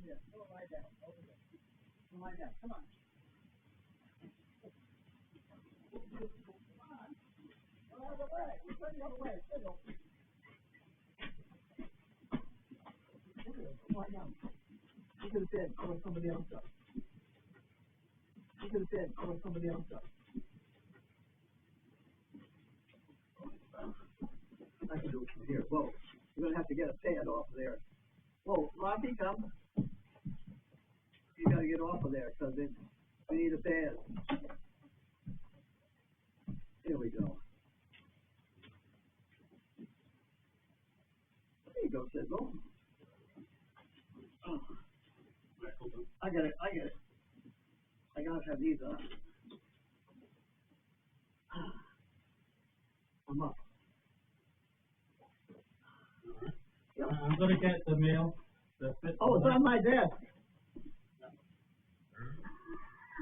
here. Go lie down. Over there. Go lie down. Come on. Come on. Go out of the way. We're turning the other way. Fiddle. Come on down. You could have said, oh, what somebody else does. You could have said, oh, what somebody else does. I can do it from here. Whoa. You're going to have to get a pad off of there. Whoa, Rocky, come. You got to get off of there because we need a pad. Here we go. There you go, Sidlow. Oh. I got it. I got to have these on. I'm up. I'm going to get the mail. Oh, it's on my desk.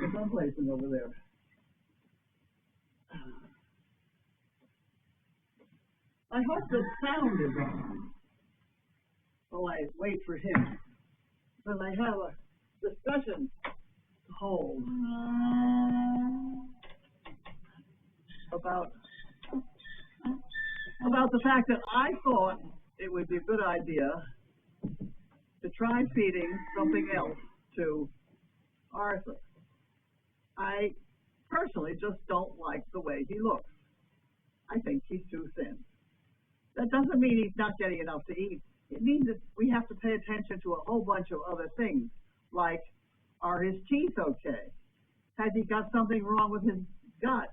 It's someplace over there. I hope the sound is on. Oh, I wait for him. Because I have a discussion to hold about the fact that I thought it would be a good idea to try feeding something else to Arthur. I personally just don't like the way he looks. I think he's too thin. That doesn't mean he's not getting enough to eat. It means that we have to pay attention to a whole bunch of other things, like, are his teeth okay? Has he got something wrong with his gut?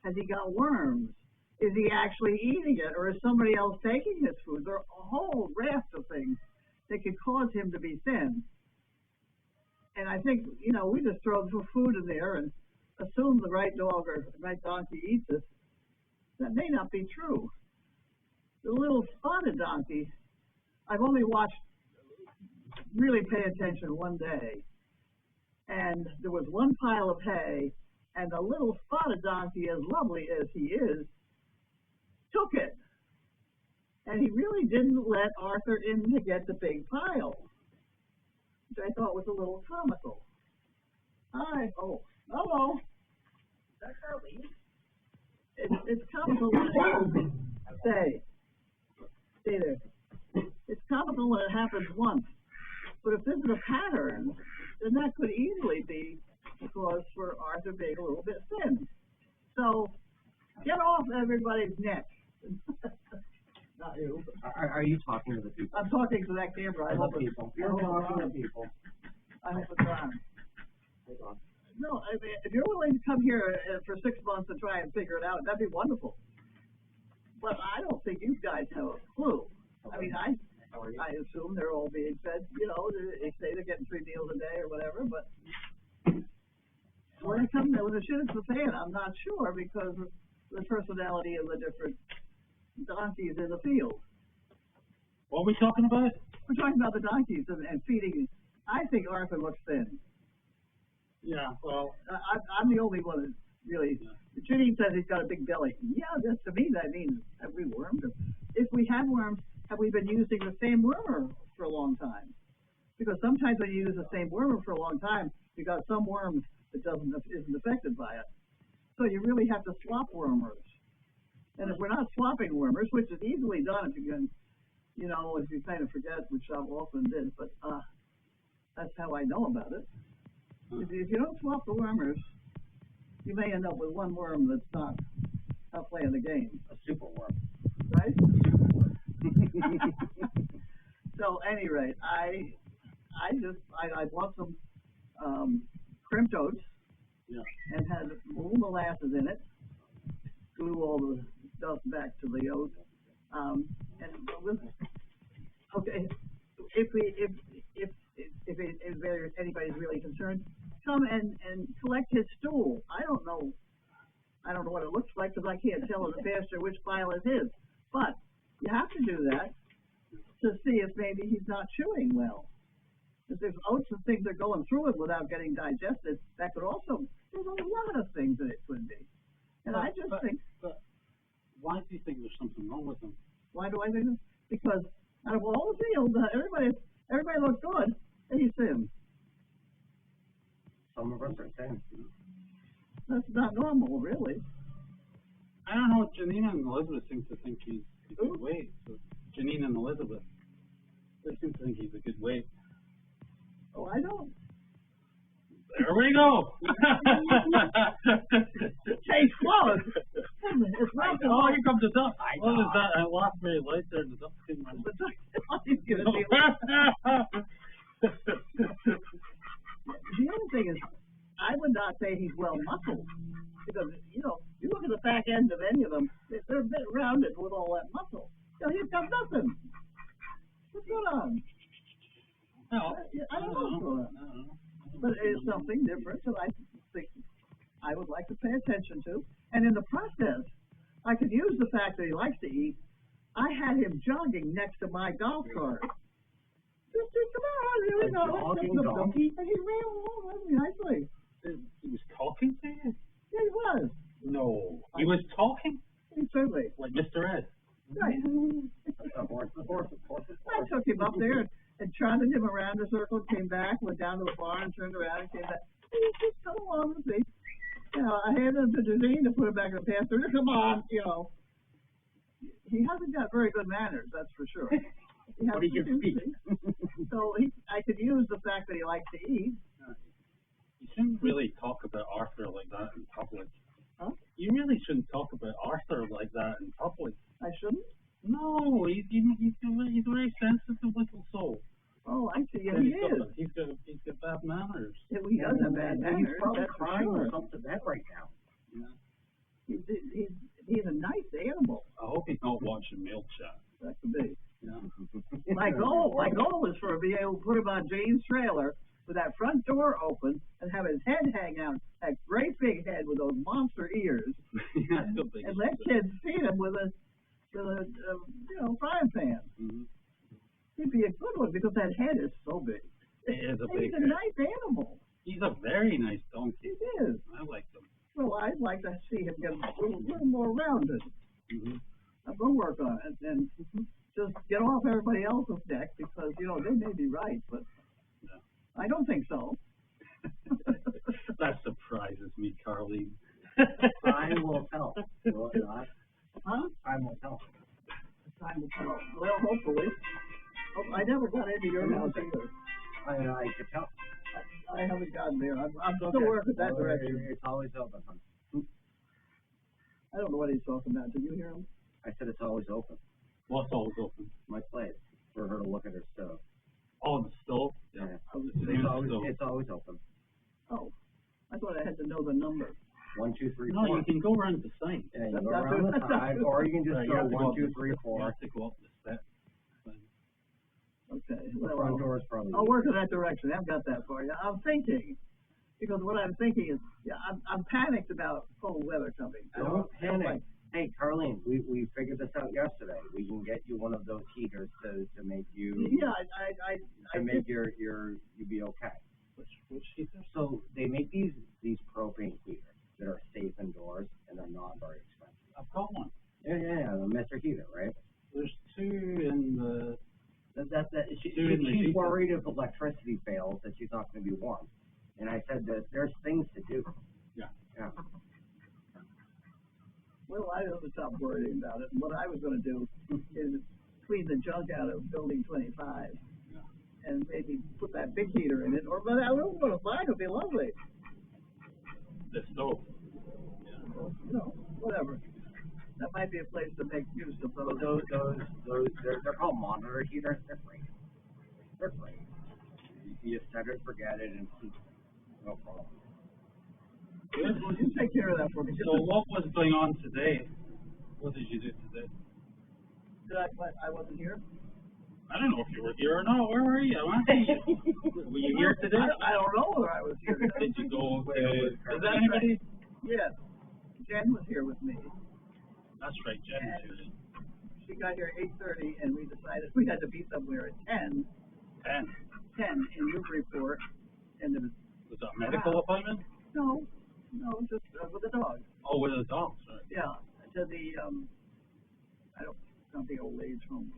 Has he got worms? Is he actually eating it, or is somebody else taking his food? There are a whole raft of things that could cause him to be thin. And I think, we just throw the food in there and assume the right dog or the right donkey eats it. That may not be true. The little spotted donkey, I've only watched, really pay attention one day. And there was one pile of hay, and the little spotted donkey, as lovely as he is, took it. And he really didn't let Arthur in to get the big pile, which I thought was a little comical. Hi. Oh, hello. TYCarlene. It's comical when it stay there. It's comical when it happens once. But if this is a pattern, then that could easily be cause for Arthur being a little bit thin. So get off everybody's neck. Not you. Are you talking to the people? I'm talking to that camera. I hope people. You're talking to people. I hope it's on. Hold on. No, I mean, if you're willing to come here for 6 months and try and figure it out, that'd be wonderful. But I don't think you guys have a clue. I mean, I assume they're all being fed, they say they're getting 3 meals a day or whatever, but when it comes to when the shit hits the fan, I'm not sure because of the personality of the different donkeys in the field. What are we talking about? We're talking about the donkeys and feeding. I think Arthur looks thin. Yeah, well, I'm the only one that really. Janine says he's got a big belly. Yeah, to me that means have we wormed him? If we have worms, have we been using the same wormer for a long time? Because sometimes when you use the same wormer for a long time, you got some worms that isn't affected by it. So you really have to swap wormers. And if we're not swapping wormers, which is easily done if you can, if you kind of forget, which I often did, but that's how I know about it. If you don't swap the wormers, you may end up with one worm that's not playing the game. A super worm. Right? So, at any rate, I bought some crimped oats and had a little molasses in it, glue all the stuff back to the oats. If anybody's really concerned, come and collect his stool. I don't know what it looks like because I can't tell in the pasture which pile is his. But you have to do that to see if maybe he's not chewing well. If there's oats and things that are going through it without getting digested, that could also, there's a lot of things that it could be. And I just think... But why do you think there's something wrong with him? Why do I think this? Because out of all the field, everybody looks good. Hey, Sim, Some of us are 10. that's not normal, really. I don't know what Janina and Elizabeth seem to think he's a good weight. So Janina and Elizabeth, they seem to think he's a good weight. Oh, I don't. There we go. Case closed. It's not Oh, here comes the duck. What is that? I lost my light there and the duck came running. the duck. He's gonna be. The other thing is, I would not say he's well muscled, because, you know, you look at the back end of any of them, they're a bit rounded with all that muscle. You know, he's got nothing. What's going on? No, I don't know what's going on. But it is something different that I think I would like to pay attention to. And in the process, I could use the fact that he likes to eat. I had him jogging next to my golf cart. Just come on, here we go. Jogging Let's dog? and he ran along with me nicely. He was talking to you? Yeah, he was. No. He was talking? He certainly. Like Mr. Ed. Right. Of course. I took him up there and trotted him around a circle, came back, went down to the bar and turned around and came back. He just come along with me. You know, I handed him to Janine to put him back in the pants. Come on, you know. He hasn't got very good manners, that's for sure. But he can speak. So I could use the fact that he likes to eat. You shouldn't really talk about Arthur like that in public. Huh? You really shouldn't talk about Arthur like that in public. I shouldn't? No, he's a very sensitive little soul. Oh, I see. Yeah, he is. He's got bad manners. Yeah, he does have bad manners. He's probably that's for crying sure. or something to that right now. Yeah. He's a nice animal. I hope he's not watching Mail Chat. That could be. Yeah. My goal is for to be able to put him on Jane's trailer with that front door open and have his head hang out, that great big head with those monster ears, That's the biggest and let thing. kids feed him with a frying pan. Mm-hmm. He'd be a good one because that head is so big. He is a He's big a head. nice animal. He's a very nice He donkey. is. I like him. So I'd like to see him get a little more rounded. Mm-hmm. I'm going to work on it and just get off everybody else's neck because, you know, they may be right, but Yeah. I don't think so. That surprises me, Carlene. Time will tell. Will it not? Huh? Time will tell. Time will tell. Well, hopefully. Oh, I never got into your house either. I could tell. I haven't gotten there. I'm still Okay. working that Well, direction. It's always open, hon. I don't know what he's talking about. Did you hear him? I said it's always open. What's always open? My place for her to look at her stove. Oh, the stove? Yeah. It's It's always open. Oh, I thought I had to know the number. 1, 2, 3, No, 4. you can go around the site. Yeah, you That's go not around good. the side, or you can just You go have to go 1, up 2, the- 3, You 4. have to go up the steps. Okay. The Well, front door is probably. I'll work in that direction. I haven't got that far yet. I'm thinking, because what I'm thinking is, yeah, I'm panicked about cold weather coming. Don't panic. Hey, Carlene, we figured this out yesterday. We can get you one of those heaters to make you Yeah, I make you be okay. Which heater? So they make these propane heaters that are safe indoors and they're not very expensive. I've got one. Yeah, the Mr. Heater, right? There's two in the. She's worried if electricity fails that she's not going to be warm. And I said that there's things to do. Yeah. Yeah. Well, I don't stop worrying about it. What I was going to do is clean the junk out of building 25 and maybe put that big heater in it. Or, but I don't want to buy it. It'd be lovely. The stove. You know, whatever. That might be a place to make use of those. They're called monitor heaters. They're free. They're free. You just set it, forget it, and no problem. You take care of that for me. So what was going on today? What did you do today? I wasn't here? I don't know if you were here or not. Where were you? I'm asking you. Were you here today? I don't know whether I was here. Did you go to... Is That's that anybody? Yes. Jen was here with me. That's right, Jen was here. She got here at 8:30, and we decided we had to be somewhere at 10 in Newburyport, and there was Was that a medical appointment? no, just with the dog. Oh, with the dogs, right. Yeah, to the I don't know the old age home,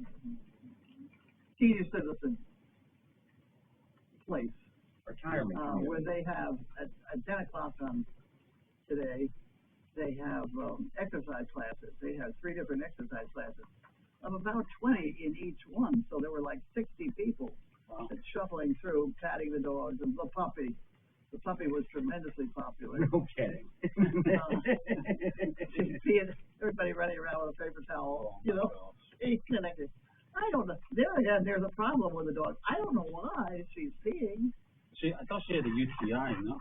senior citizen place, Retirement. where they have, at 10 o'clock on today, they have, exercise classes. They have 3 different exercise classes of about 20 in each one. So there were like 60 people shuffling through, patting the dogs and the puppy. The puppy was tremendously popular. No kidding. Seeing everybody running around with a paper towel, you know, he's connected. I don't know. There again, there's a problem with the dog. I don't know why she's peeing. I thought she had a UTI, no?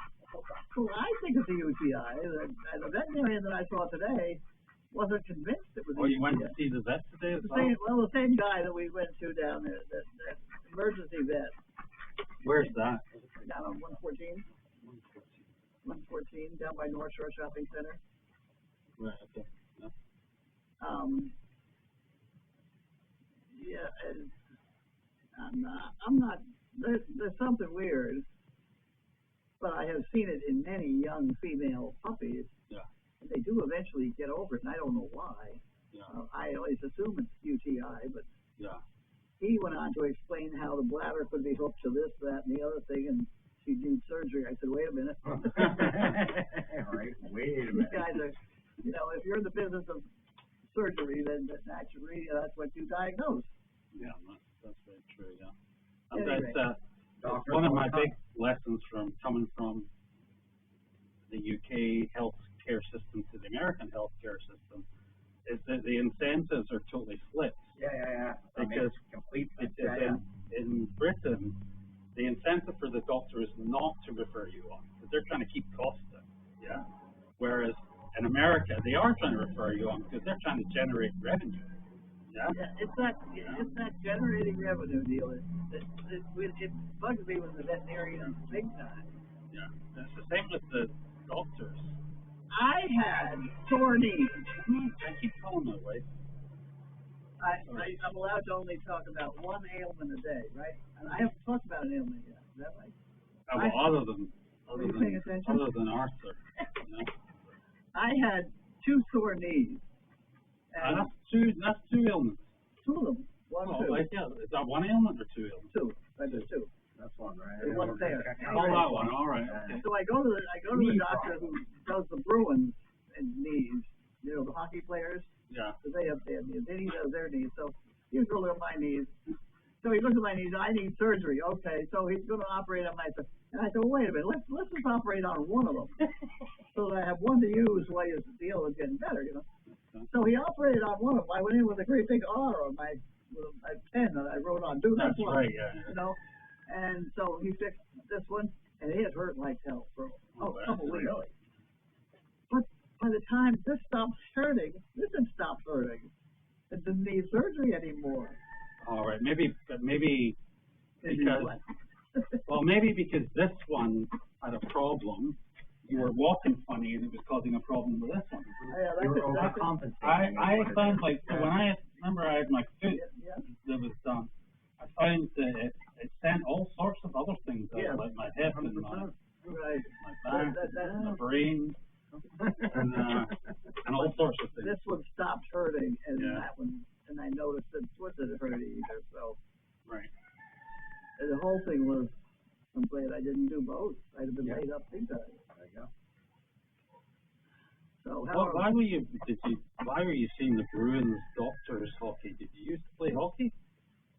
Well, I think it's a UTI. The veterinarian that I saw today wasn't convinced it was a UTI. You went to see the vet today as The same guy that we went to down there, that emergency vet. Where's that? Down on 114. 114, down by North Shore Shopping Center. Right, okay. Yeah. Yeah, and I'm not, there's something weird, but I have seen it in many young female puppies. Yeah. And they do eventually get over it, and I don't know why. Yeah. I always assume it's UTI, but Yeah. he went on to explain how the bladder could be hooked to this, that, and the other thing, and she needs surgery. I said, wait a minute. Right, wait a minute. These guys are, you know, if you're in the business of surgery, then naturally that's what you diagnose. Yeah, that's very true, yeah. Anyway. That's one of my big lessons from coming from the UK healthcare system to the American healthcare system is that the incentives are totally flipped. Yeah. Because complete. In Britain, the incentive for the doctor is not to refer you on, because they're trying to keep costs down. Yeah. Whereas in America, they are trying to refer you on because they're trying to generate revenue. Yeah. It's that generating revenue deal. It bugs me with the veterinarians big time. Yeah. It's the same with the doctors. I had sore knees. I keep calling my wife. I'm allowed to only talk about one ailment a day, right? And I haven't talked about an ailment yet. Is that right? Other than Arthur. You know? I had 2 sore knees. And That's two ailments. 2 of them. One, two. Like, yeah. Is that one ailment or 2 ailments? 2. I did 2. That's one, right? There's one there. Oh, that one. All right. Okay. So I go to the doctor who does the Bruins and knees. You know, the hockey players. Yeah. So they have knees. Then he does their knees. So he's going to look at my knees. So he looks at my knees. I need surgery. Okay. So he's going to operate on my. And I said, well, wait a minute. Let's just operate on one of them, so that I have one to use while his deal is getting better. You know. So he operated on one of them. I went in with a great big R on my pen that I wrote on. Do this one. Right. Yeah. You know. And so he fixed this one, and it hurt like hell for a couple weeks. Really? But by the time this stopped hurting, this had stopped hurting. It didn't need surgery anymore. All right. Maybe because maybe because this one had a problem. You were walking funny, and it was causing a problem with this one. Yeah, that's you were overcompensating. I found like when I remember I had my foot Yeah. that was done. I found that it sent all sorts of other things out, like my hip and my Right. back, and my brain, and all sorts of things. This one stopped hurting, and that one, and I noticed that this didn't hurt either. So, right. And the whole thing was, I'm glad I didn't do both. I'd have been laid up big time. There you go. So why were you seeing the Bruins Doctors hockey? Did you used to play hockey?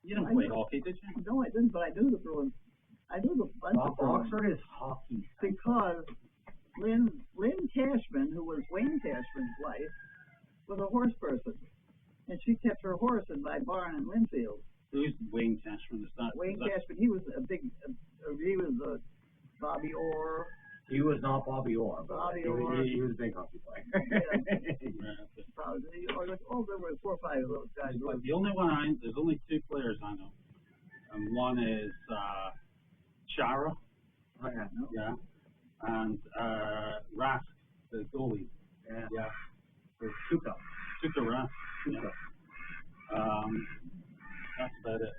You didn't play hockey, did you? No, I didn't, but I knew the Bruins. I knew the bunch of Bruins. Oxford is hockey. Because Lynn Cashman, who was Wayne Cashman's wife, was a horse person. And she kept her horse in my barn in Linfield. Who's Wayne Cashman? Wayne Cashman, he was Bobby Orr. He was not Bobby Orr. Bobby Orr. He was a big hockey player. There were 4 or 5 of those guys. But there's only 2 players I know. And one is Chara. Oh, yeah. No. Yeah. And Rask, the goalie. Yeah. There's Tuca Rask. Tuca. Yeah. That's about it.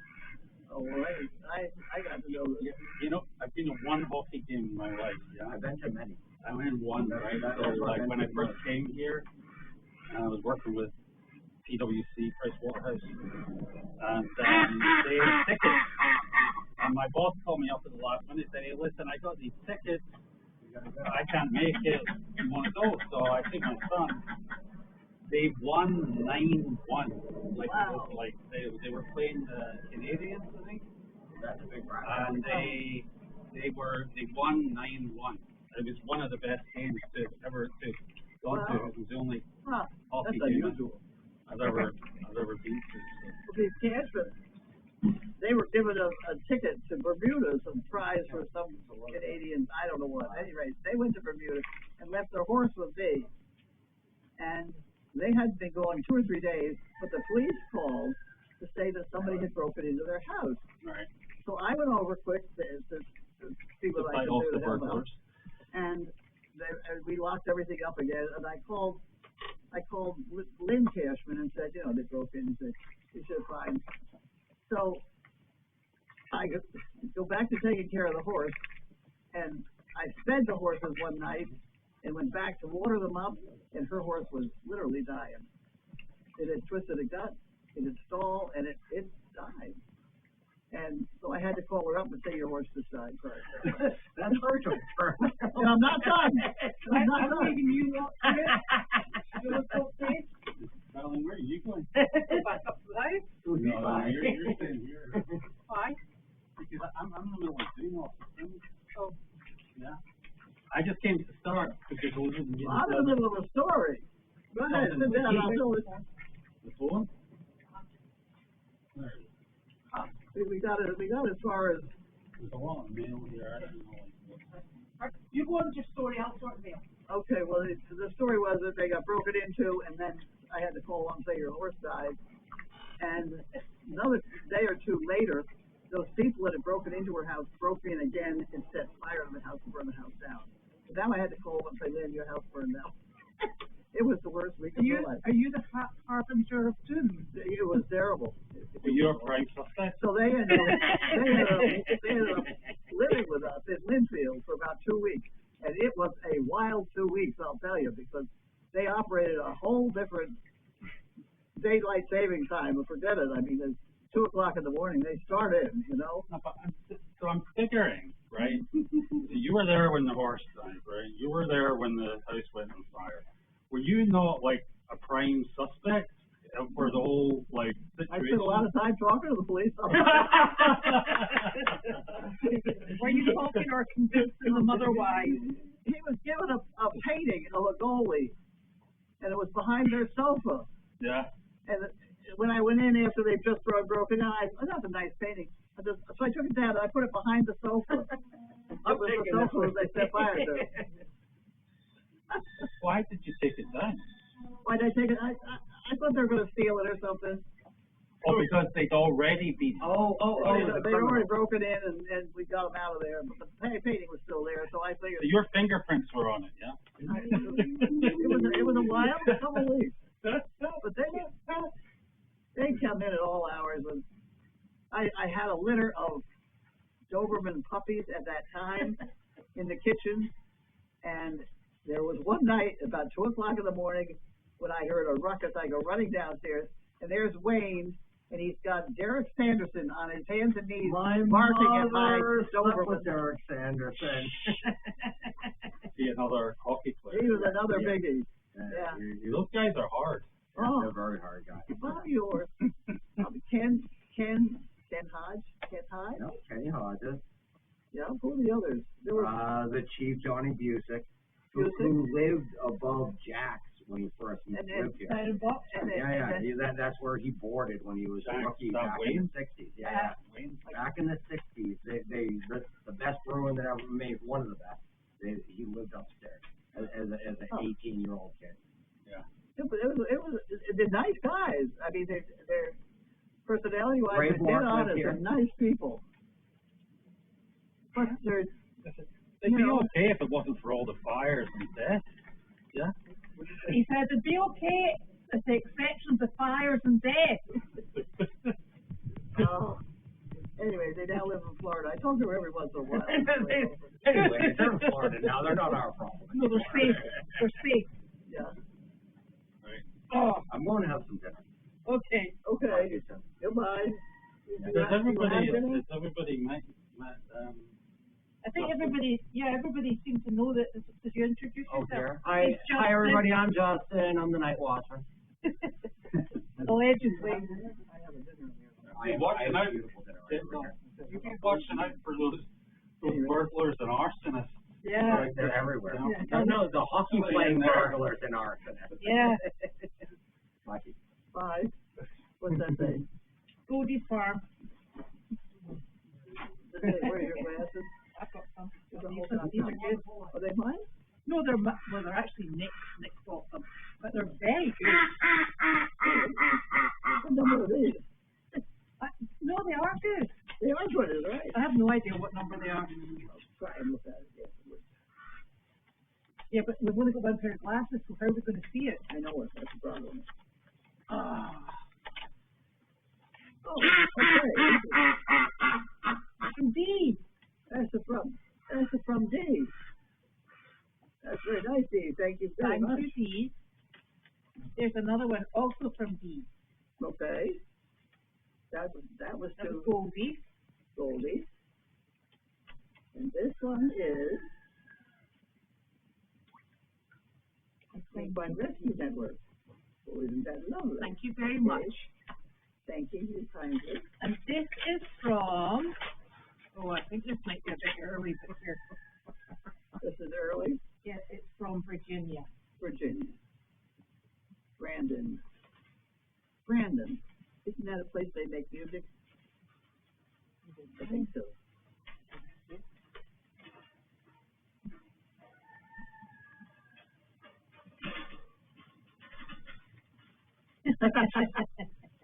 Oh, well, I got to know this. You know, I've been to one hockey game in my life. Yeah. I've been to many. I went in one, right? So, like, when I first came here, I was working with PwC, Price Waterhouse, and they had tickets. And my boss called me up at the last minute and said, hey, listen, I got these tickets. I can't make it. You want to go? So I think my son, they won 9-1. Like, Wow. it was like they were playing the Canadians, I think. That's a big prize. And they won 9-1. It was one of the best games to ever to go to. Wow. It was the only Huh, hockey that's game unusual. I've ever been to. So. These cashmen, they were given a ticket to Bermuda, some prize for some Canadians, I don't know what. At any rate, they went to Bermuda and left their horse with me. And they had been going 2 or 3 days, but the police called to say that somebody had broken into their house. Right. So I went over quick to see what I could do to help out. And we locked everything up again, and I called Lynn Cashman and said, you know, they broke in. He said, he said, fine. So I go back to taking care of the horse, and I fed the horses one night and went back to water them up, and her horse was literally dying. It had twisted a gut, it had stalled, and it died. And so I had to call her up and say, your horse just died. Sorry. That's hard to turn. And I'm not done. I'm not done. Making you look good. You look so safe. Madeline, where are you going? Back up to life. No, you're staying here. Why? Because I'm in the middle of doing all the things. So, yeah. I just came to start because I wasn't getting I'm in the middle of a story. Go ahead, sit down. I'll tell it. the phone. There it is. We got as far as. There's a lot of mail here. I don't know. You go on with your story, I'll sort it out. Okay, well, the story was that they got broken into, and then I had to call up and say your horse died. And another day or two later, those people that had broken into her house broke in again and set fire to the house and burned the house down. And now I had to call up and say, Lynn, your house burned down. It was the worst week of my life. Are you the harbinger of doom? It was terrible. Well, you're a prime suspect. So they ended up living with us in Linfield for about 2 weeks. And it was a wild 2 weeks, I'll tell you, because they operated a whole different daylight saving time. But forget it. I mean, it's 2 o'clock in the morning. They start in, you know. No, but so I'm figuring, right? You were there when the horse died, right? You were there when the house went on fire. Were you not like a prime suspect for the whole like situation? I spent a lot of time talking to the police. Were you talking or convincing them otherwise? He was given a painting of a goalie, and it was behind their sofa. Yeah. And when I went in after they just broken in, that's a nice painting. So I took it down and I put it behind the sofa. It was the sofa they set fire to. Why did you take it down? Why did I take it? I thought they were going to steal it or something. Oh, because they'd already been. They'd already broken in and we got them out of there. But the painting was still there, so I figured. So your fingerprints were on it, yeah? It was a wild couple of weeks. But they come in at all hours. And I had a litter of Doberman puppies at that time in the kitchen. And there was one night about 2 o'clock in the morning when I heard a ruckus. I go running downstairs, and there's Wayne, and he's got Derek Sanderson on his hands and knees, barking at my Doberman. Derek Sanderson. See another hockey player. He was another biggie. Yeah. Those guys are hard. Yeah, Oh. they're very hard guys. Bob yours. Ken Hodge? Ken Hodge? No, Kenny Hodges. Yeah, who are the others? There were The chief, Johnny Busick, who lived above Jack's when he first lived here. That's where he boarded when he was a rookie back in the 60s. Yeah. Back in the 60s, the best Bruin that ever made, one of the best. He lived upstairs as an 18-year-old kid. Yeah. They're nice guys. I mean, they're personality-wise, they're dead honest. They're nice people. But they're. They'd be okay if it wasn't for all the fires and death. Yeah. He said it'd be okay with the exception of the fires and death. Anyway, they now live in Florida. I talk to her every once in a while. Anyway, they're in Florida now. They're not our problem. No, they're safe. They're safe. Yeah. Right. Oh, I'm going to have some dinner. okay. Okay. Goodbye. Does everybody I think everybody seems to know that. Did you introduce Oh, yourself? dear. Hi, everybody. I'm Justin. I'm the night watchman. Allegedly. You've been watching out for those burglars and arsonists. Yeah. Like they're everywhere. Yeah. No, the hockey playing burglars and arsonists. Yeah. Lucky. 5. What's that say? Goldie's Farm. Where are your glasses? I've got some. These These are good. Are they mine? No, they're actually Nick's got them, but they're very good. What number are these? No, they are good. They are good, right? I have no idea what number they are. Try and look at it. Yeah, but we've only got one pair of glasses, so how are we going to see it? I know it. That's the problem. Oh, okay. Indeed. That's from Dave. That's very nice, Dave. Thank you very much. Thank you, Dee. There's another one also from Dee. Okay. That was to Goldie. Goldie. And this one is Combined Rescue Network. Oh, isn't that lovely? Thank you very much. Thank you kindly. And this is from, I think this might be a bit early, but here. This is early. Yes, it's from Virginia. Virginia. Brandon. Isn't that a place they make music? I think so.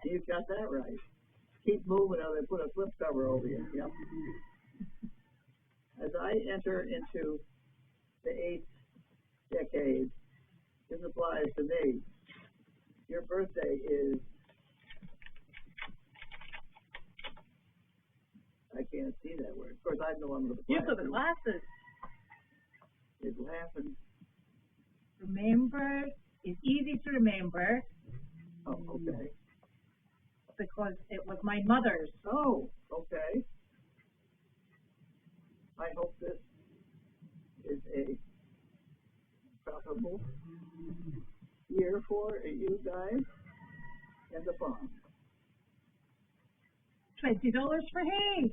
You got that right. Keep moving or they put a flip cover over you. Yep. As I enter into the 8th decade, this applies to me. Your birthday is, I can't see that word. Of course, I know I'm with the You've got the glasses. It's laughing. Remember, it's easy to remember. Oh, okay. Because it was my mother's. Oh, okay. I hope this is a profitable year for you guys and the farm. $20 for hay.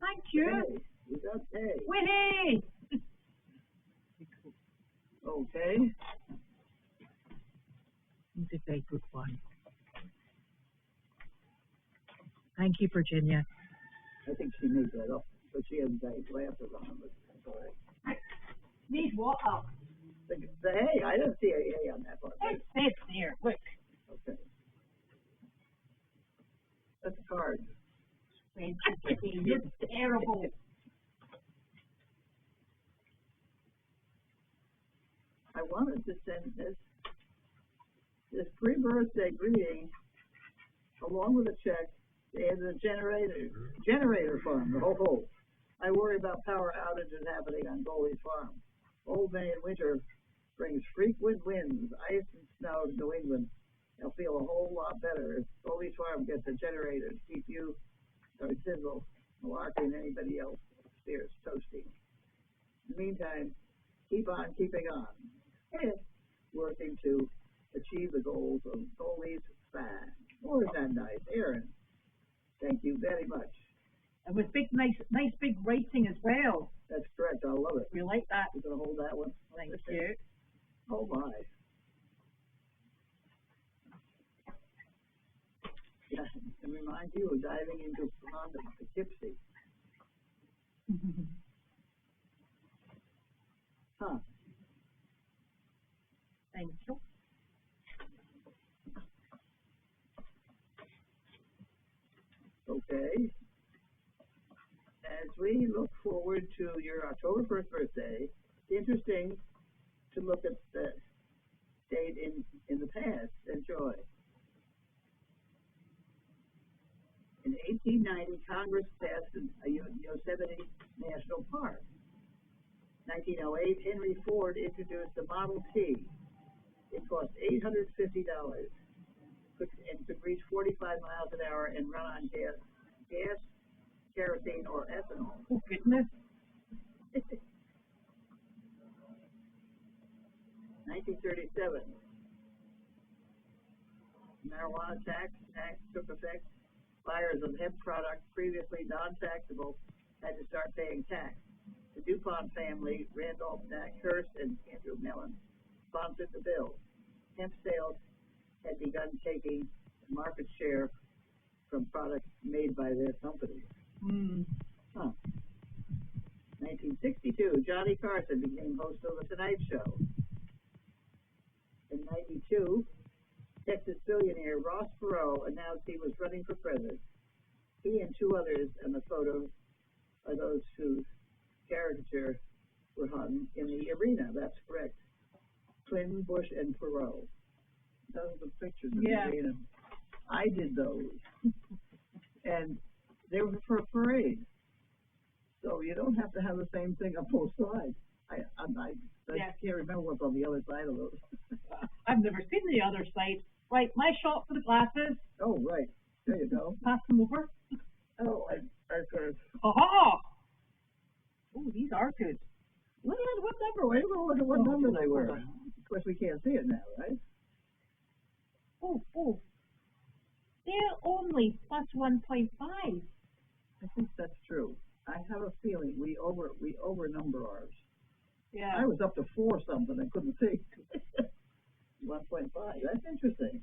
Thank you. Hey, you got hay. Way. Okay. It's a very good one. Thank you, Virginia. I think she made that up, but she hasn't got glasses on. But that's all right. Need what up? The hay, I didn't see any hay on that part. It's there. Look. Okay. That's a card. It's terrible. I wanted to send this pre-birthday greeting along with a check and the generator fund, the whole. I worry about power outages happening on Goldie's Farm. Old man winter brings frequent winds, ice and snow to New England. I'll feel a whole lot better if Goldie's Farm gets a generator to keep you, or Sizzle, Malarkey, and anybody else upstairs toasty. In the meantime, keep on keeping on. Working to achieve the goals of Goldie's Farm. Oh, isn't that nice? Aaron, thank you very much. And with nice big writing as well. That's correct. I love it. We like that. You're going to hold that one? Thank you. Oh, my. Yeah, and remind you of diving into a pond of Poughkeepsie. Huh. Thank you. Okay. As we look forward to your October 1st birthday, it's interesting to look at the date in the past. Enjoy. In 1890, Congress passed a Yosemite National Park. 1908, Henry Ford introduced the Model T. It cost $850 and could reach 45 miles an hour and run on gas kerosene or ethanol. Oh, goodness. 1937, marijuana tax took effect. Buyers of hemp products previously non-taxable had to start paying tax. The DuPont family, Randolph Hearst and Andrew Mellon, sponsored the bill. Hemp sales had begun taking market share from products made by their companies. 1962, Johnny Carson became host of The Tonight Show. In 92, Texas billionaire Ross Perot announced he was running for president. He and two others in the photo are those whose caricature were hung in the arena. That's correct. Clinton, Bush, and Perot. Those are the pictures in the arena. I did those. And they were for a parade. So you don't have to have the same thing on both sides. I can't remember what's on the other side of those. I've never seen the other side. Right, my shot for the glasses. Oh, right. There you go. Pass them over. Oh, I could. Aha! Oh, these are good. What number? Wait, we'll look at what number they were. Of course, we can't see it now, right? Oh. They're only plus 1.5. I think that's true. I have a feeling we overnumber ours. Yeah. I was up to 4 something. I couldn't see. 1.5. That's interesting.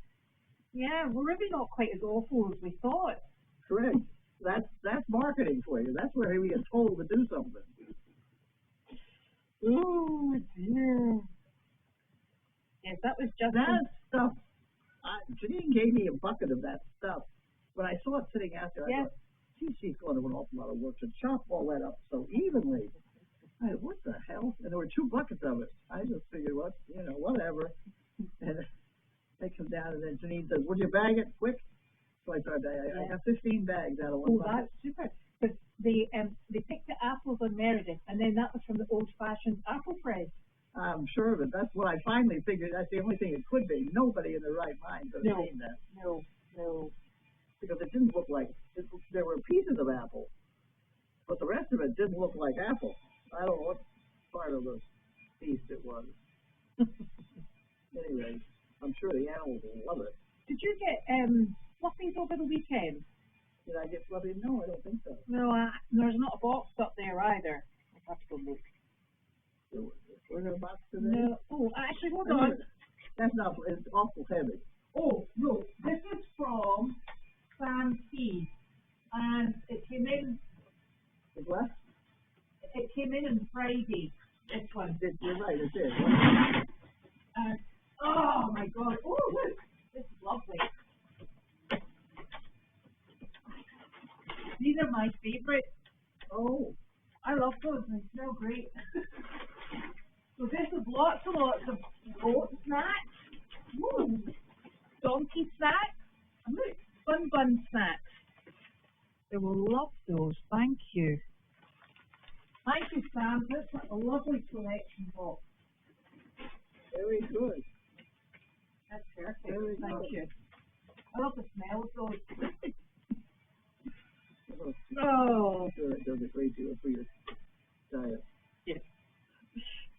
Yeah, we're really not quite as awful as we thought. Correct. That's marketing for you. That's where we get told to do something. Oh dear. Yes, that was just that stuff. Janine gave me a bucket of that stuff. When I saw it sitting out there, I thought, gee, she's going to an awful lot of work to chop all that up so evenly. I said, what the hell? And there were 2 buckets of it. I just figured, whatever. And they come down, and then Janine says, would you bag it quick? So I thought, I got 15 bags out of one bucket. That's super. Because they picked the apples on Meredith, and then that was from the old-fashioned apple press. I'm sure of it. That's what I finally figured. That's the only thing it could be. Nobody in their right mind could have seen that. No. Because it didn't look like, there were pieces of apple, but the rest of it didn't look like apple. I don't know what part of the feast it was. Anyway, I'm sure the animals will love it. Did you get fluffies over the weekend? Did I get fluffy? No, I don't think so. No, there's not a box up there either. I have to go look. Was there a box today? No. Oh, actually, hold on. That's not, it's awful heavy. Oh, no. This is from Sam T. And it came in. The what? It came in on Friday. This one. You're right, it did. And, oh my God. Oh, look. This is lovely. These are my favorite. Oh. I love those. They smell great. So this is lots of goat snacks. Woo. Donkey snacks. And look, bun snacks. They will love those. Thank you. Thank you, Sam. This is a lovely selection box. Very good. That's perfect. Thank you. I love the smell of those. Oh. I'm sure it does a great deal for your diet. Yes.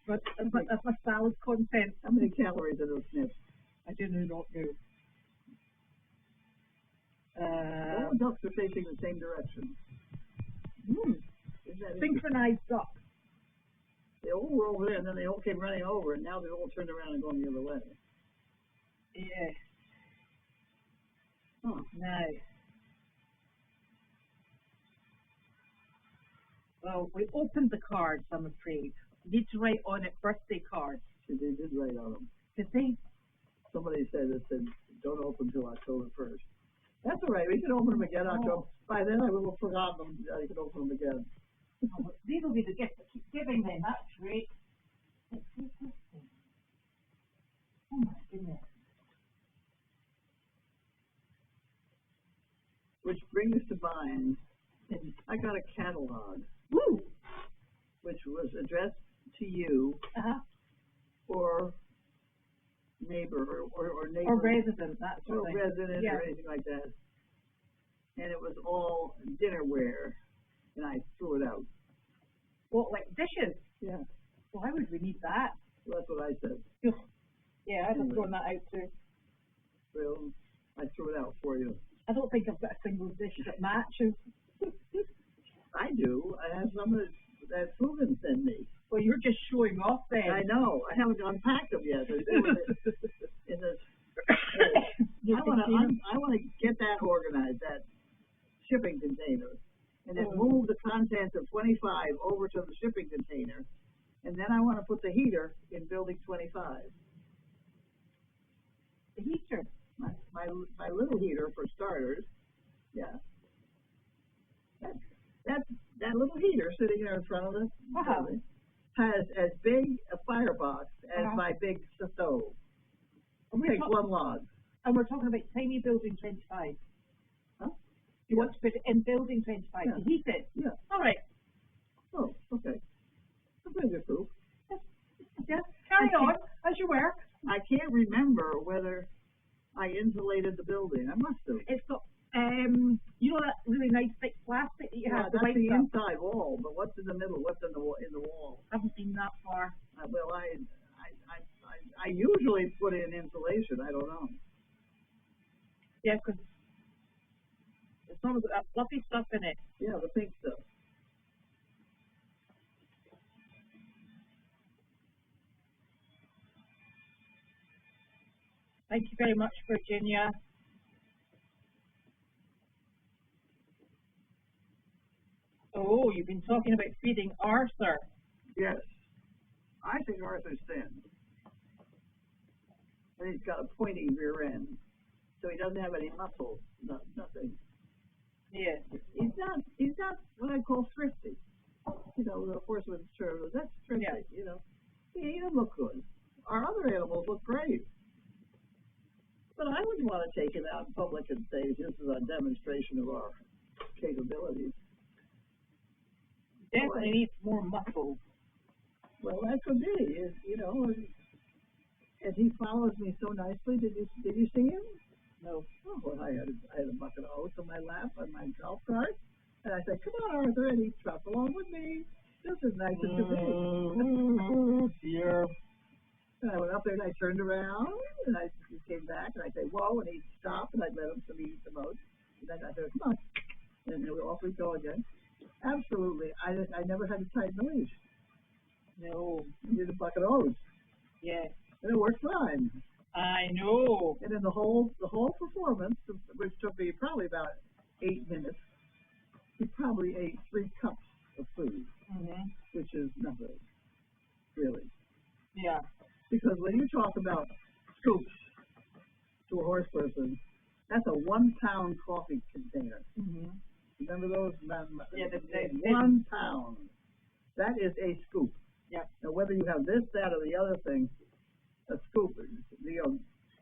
But that's my salad content. How many calories are those snips? I do not know. All the ducks are facing the same direction. Synchronized duck. They all were over there, and then they all came running over, and now they all turned around and going the other way. Yes. Huh. Nice. Well, we opened the cards, I'm afraid. You need to write on it birthday cards. They did write on them. Did they? Somebody said don't open until October 1st. That's all right. We can open them again October. By then I will have forgotten them. I can open them again. Oh, these will be the gifts that keep giving then. That's great. Let's see this thing. Oh my goodness. Which brings to mind, I got a catalog. Woo! Which was addressed to you or neighbor or neighbor. Or resident, that's or resident or anything like that. And it was all dinnerware. and I threw it out. What, like dishes? Yeah. Why would we need that? Well, that's what I said. Yeah, I'd have thrown that out too. Well, I threw it out for you. I don't think I've got a single dish that matches. I do. I have some that Susan sent me. Well, you're just showing off then. I know. I haven't unpacked them yet. I want to get that organized, that shipping container, and then move the contents of 25 over to the shipping container, and then I want to put the heater in building 25. The heater? My little heater for starters. Yeah. That little heater sitting there in front of the building has as big a firebox as my big stove. Take one log. And we're talking about tiny building 25. Huh? You want to put it in building 25 to heat it? Yeah. All right. Oh, okay. That's a good proof. Yeah, carry on, as you were. I can't remember whether I insulated the building. I must have. It's got, you know that really nice thick plastic that you have? That's the inside wall, but what's in the middle? What's in the wall? I haven't been that far. Well, I usually put in insulation. I don't know. Yeah, because it's not got that fluffy stuff in it. Yeah, the pink stuff. Thank you very much, Virginia. Oh, you've been talking about feeding Arthur. Yes. I think Arthur's thin. And he's got a pointy rear end. So he doesn't have any muscle. Nothing. Yeah. He's not what I call thrifty. You know, the horseman's term. That's thrifty, you know. He doesn't look good. Our other animals look great. But I wouldn't want to take him out in public and say, this is a demonstration of our capabilities. Definitely needs more muscle. Well, that could be, you know, and he follows me so nicely. Did you see him? No. Oh, well, I had a bucket of oats on my lap on my golf cart, and I said, "Come on, Arthur," and he trots along with me. This is nice as can be. Here. And I went up there and I turned around and he came back and I said, "Whoa," and he'd stop and I'd let him eat some oats. And then I said, "Come on," and then off we go again. Absolutely, I never had to tighten the leash. No. You did a bucket of oats. Yeah. And it worked fine. I know. And in the whole performance, which took me probably about 8 minutes, he probably ate 3 cups of food, which is nothing, really. Yeah. Because when you talk about scoops to a horse person, that's a 1-pound coffee container. Remember those? Yeah, the 1 pound. That is a scoop. Yeah. Now, whether you have this, that, or the other thing, a scoop, you know,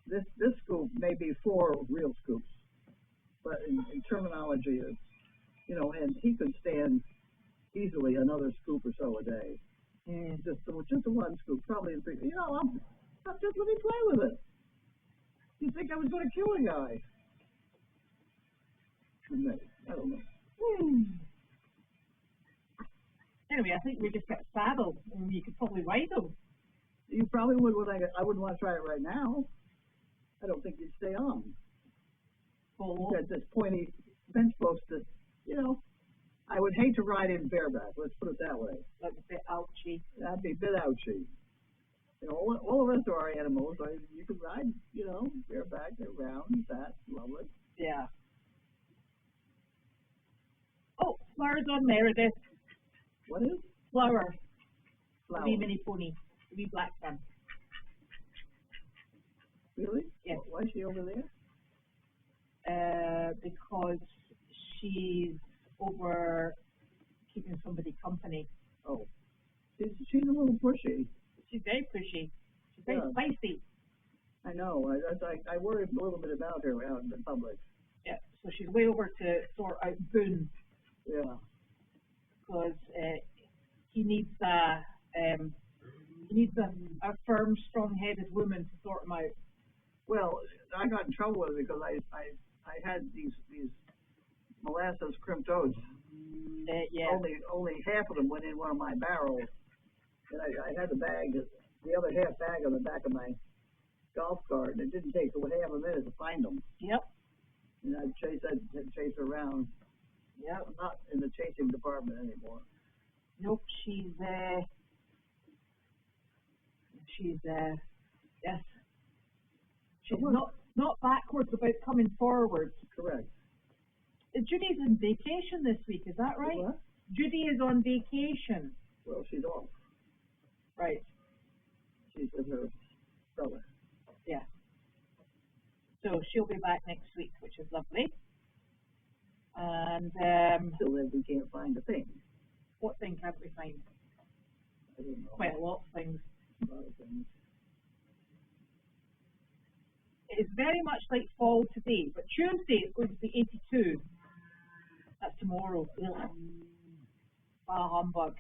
this scoop may be 4 real scoops, but in terminology, it's, you know, and he could stand easily another scoop or so a day. Just the 1 scoop, probably in 3. You know, I'm just let me play with it. You think I was going to kill a guy? I don't know. Anyway, I think we just got saddled, and you could probably ride them. You probably would. I wouldn't want to try it right now. I don't think you'd stay on. Oh. You got this pointy bench post that, you know, I would hate to ride in bareback. Let's put it that way. That'd be a bit ouchy. That'd be a bit ouchy. You know, all the rest of our animals, you could ride, you know, bareback. They're round, fat, lovely. Yeah. Oh, flowers on Meredith. What is? Flower. Flower. The wee mini pony. The wee black one. Really? Yes. Why is she over there? Because she's over keeping somebody company. Oh. She's a little pushy. She's very pushy. She's very spicy. I know. I worry a little bit about her out in the public. Yeah. So she's way over to sort out Boone. Yeah. Because he needs a firm, strong-headed woman to sort him out. Well, I got in trouble with it because I had these molasses crimped oats, yeah. Only half of them went in one of my barrels. And I had the other half bag on the back of my golf cart, and it didn't take but half a minute to find them. Yep. And I'd chase her around. Yep. I'm not in the chasing department anymore. Nope, she's yes. She's not backwards about coming forwards. Correct. Judy's on vacation this week, is that right? What? Judy is on vacation. Well, she's off. Right. She's with her brother. Yeah. So she'll be back next week, which is lovely. And so then we can't find a thing. What thing can't we find? I don't know. Quite a lot of things. A lot of things. It's very much like fall today, but Tuesday it's going to be 82. That's tomorrow. Humbug.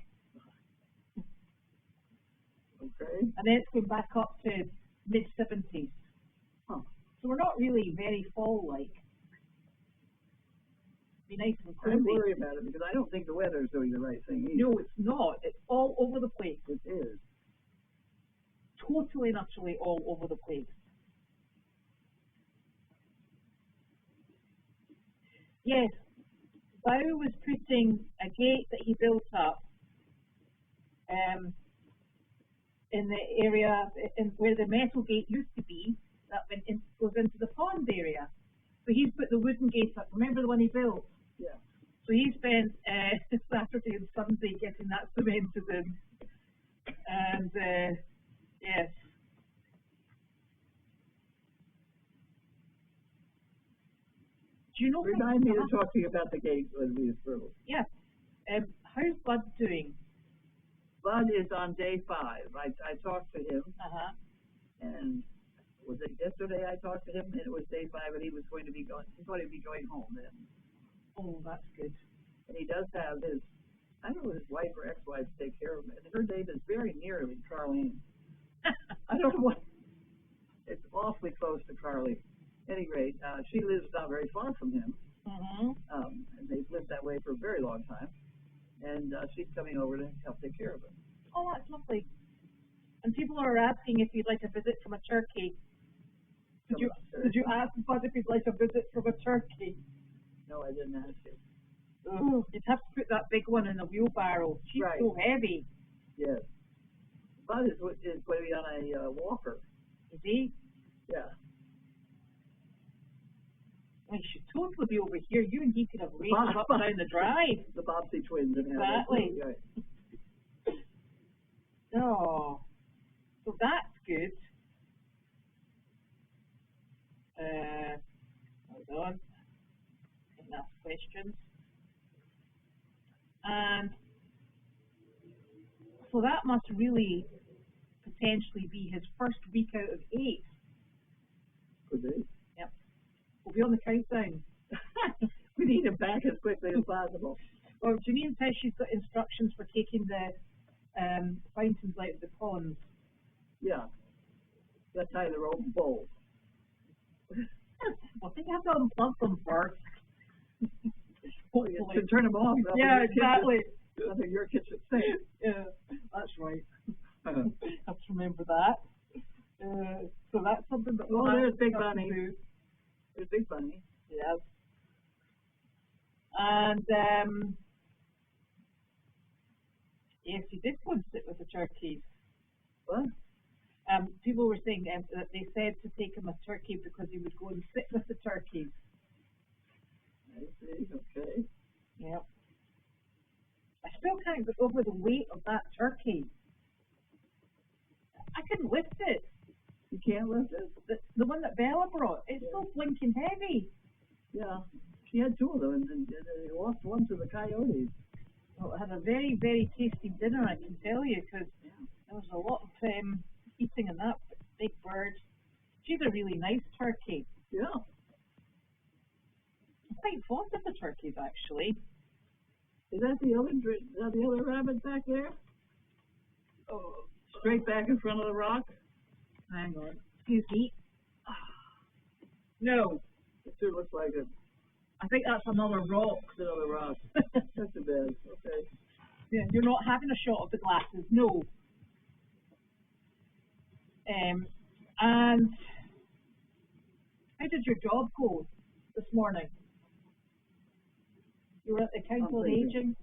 Okay. And then it's going back up to mid-70s. Huh. So we're not really very fall-like. Be nice and I cozy. worry about it because I don't think the weather is doing the right thing either. No, it's not. It's all over the place. It is. Totally and utterly all over the place. Yes, Bow was putting a gate that he built up in the area where the metal gate used to be, that goes into the pond area. So he's put the wooden gate up. Remember the one he built? Yeah. So he spent Saturday and Sunday getting that cemented in. And yes. Do you know? Remind me to talk to you about the gate when we was through. Yeah. How's Bud doing? Bud is on day 5. I talked to him, and was it yesterday I talked to him, and it was day 5, and he was going to be going home then. Oh, that's good. And he does have I don't know his wife or ex-wife take care of him, and her name is very nearly Carlene. I don't know what, it's awfully close to Carly. At any rate, she lives not very far from him, and they've lived that way for a very long time, and she's coming over to help take care of him. Oh, that's lovely. And people are asking if you'd like a visit from a turkey. Did you ask Bud if he'd like a visit from a turkey? No, I didn't ask you. Oh, you'd have to put that big one in the wheelbarrow. She's Right. so heavy. Yes. Bud is going to be on a walker. Is he? Yeah. Well, he should totally be over here. You and he could have raced him up and down the drive. The Bobbsey twins. Exactly. Right. Oh, so that's good. Hold on. Enough questions. And so that must really potentially be his first week out of 8. Could be. Yep. We'll be on the countdown. We need him back as quickly as possible. Well, Janine says she's got instructions for taking the fountains out of the ponds. Yeah. Got to tie the rope and bowl. Well, I think I have to unplug them first. Hopefully. To turn them off. Yeah, exactly. Nothing your kitchen sink. Yeah, that's right. I have to remember that. So that's something that we'll there's have Big to Bunny. do. There's Big Bunny. Yes. And yes, he did go and sit with the turkeys. What? People were saying that they said to take him a turkey because he would go and sit with the turkeys. I see. Okay. Yep. I still can't get over the weight of that turkey. I couldn't lift it. You can't lift it? The one that Bella brought, it's so blinking heavy. Yeah. She had 2 of them, and they lost one to the coyotes. Well, I had a very, very tasty dinner, I can tell you, because there was a lot of eating in that big bird. She's a really nice turkey. Yeah. I'm quite fond of the turkeys, actually. Is that the other rabbit back there? Oh, straight back in front of the rock? Hang on. Excuse me. No. It sure looks like it. I think that's another rock. Another rock. That's a bad. Okay. Yeah, you're not having a shot of the glasses, no. And how did your job go this morning? You were at the Council on Aging?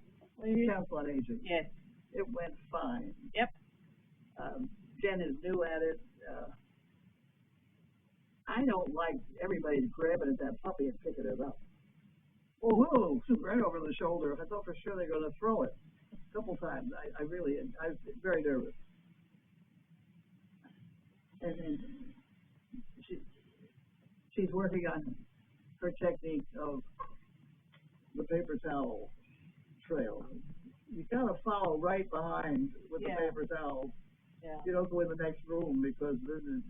Council on Aging. Yes. It went fine. Yep. Jen is new at it. I don't like everybody grabbing at that puppy and picking it up. Oh, whoa, right over the shoulder. I thought for sure they were going to throw it. A couple times. I was very nervous. And she's working on her technique of the paper towel trail. You gotta follow right behind with the paper towel. Yeah. You don't go in the next room because this is,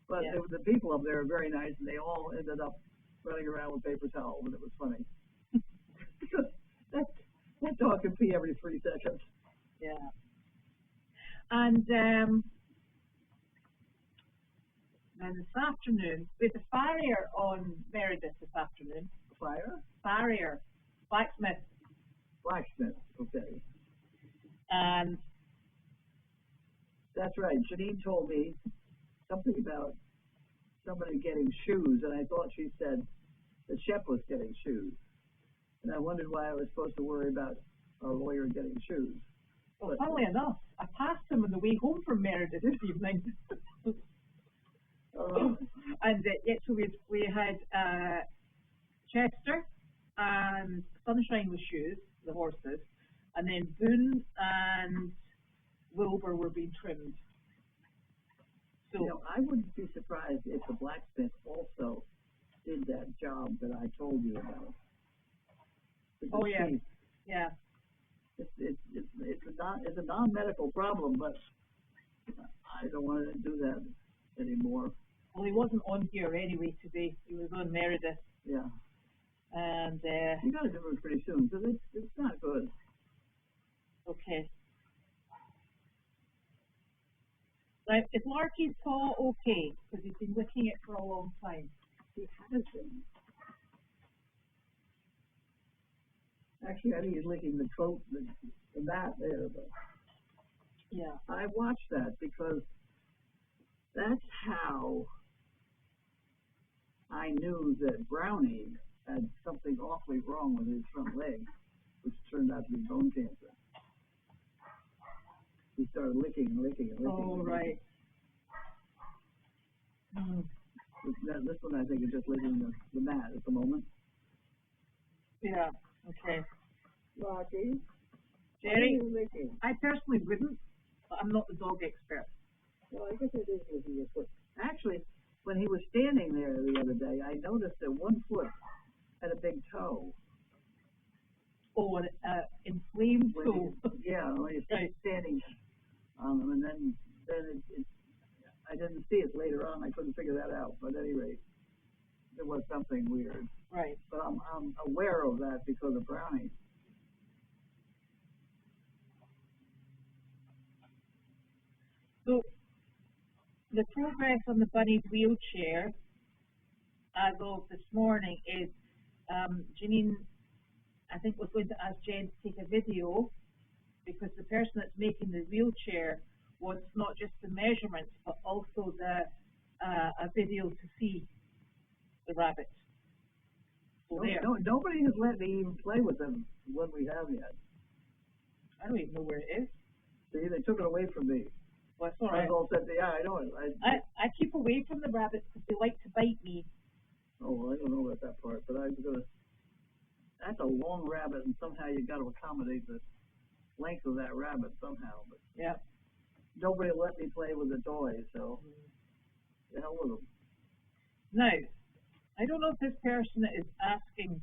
but the people up there are very nice, and they all ended up running around with paper towels, and it was funny. Because that dog can pee every 3 seconds. Yeah. And then this afternoon, we had a farrier on Meredith this afternoon. Fire? Farrier. Blacksmith. Blacksmith, okay. And that's right. Janine told me something about somebody getting shoes, and I thought she said that Shep was getting shoes. And I wondered why I was supposed to worry about our lawyer getting shoes. Well, funnily enough, I passed him on the way home from Meredith this evening. And so we had Chester and Sunshine with shoes, the horses, and then Boone and Wilbur were being trimmed. So I wouldn't be surprised if the blacksmith also did that job that I told you about. Oh yeah, yeah. It's a non-medical problem, but I don't want to do that anymore. Well, he wasn't on here anyway today. He was on Meredith. Yeah. And you got to do it pretty soon because it's not good. Okay. Now, is Larky's paw okay? Because he's been licking it for a long time. He has been. Actually, I think he's licking the coat, the mat there. But yeah. I watched that because that's how I knew that Brownie had something awfully wrong with his front leg, which turned out to be bone cancer. He started licking and licking and licking. Oh, right. This one, I think, is just licking the mat at the moment. Yeah, okay. Rocky? Jerry, I personally wouldn't, but I'm not the dog expert. Well, I guess it is licking your foot. Actually, when he was standing there the other day, I noticed that one foot had a big toe. Oh, an inflamed toe. Yeah, when he's standing on them, and then I didn't see it later on. I couldn't figure that out. But at any rate, there was something weird. Right. But I'm aware of that because of Brownie. So, the progress on the bunny's wheelchair as of this morning is Janine, I think, was going to ask Jen to take a video because the person that's making the wheelchair wants not just the measurements but also a video to see the rabbit. So nobody has let me even play with them when we have yet. I don't even know where it is. See, they took it away from me. Well, that's all right. I know it. I keep away from the rabbits because they like to bite me. Oh, I don't know about that part, but that's a long rabbit, and somehow you got to accommodate the length of that rabbit somehow. But yeah, nobody let me play with the toys, so the hell with them. Now, I don't know if this person is asking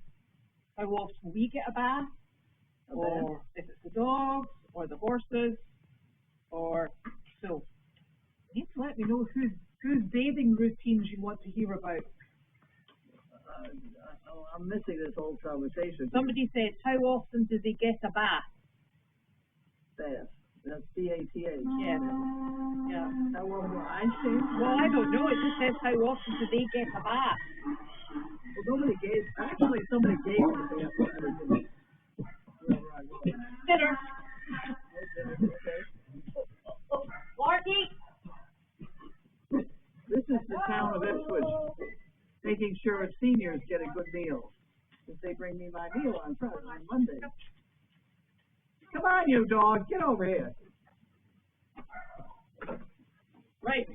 how often we get a bath, or if it's the dogs or the horses, or so. You need to let me know whose bathing routines you want to hear about. I'm missing this whole conversation. Somebody said, how often do they get a bath? Bath. That's CATH. Yeah. Yeah. How often do I shave? Well, I don't know. It just says how often do they get a bath. Well, somebody gave me the everything. Wherever I go. Dinner. Okay. Larky. This is the town of Ipswich, making sure seniors get a good meal. If they bring me my meal on Monday. Come on, you dog, get over here. Right.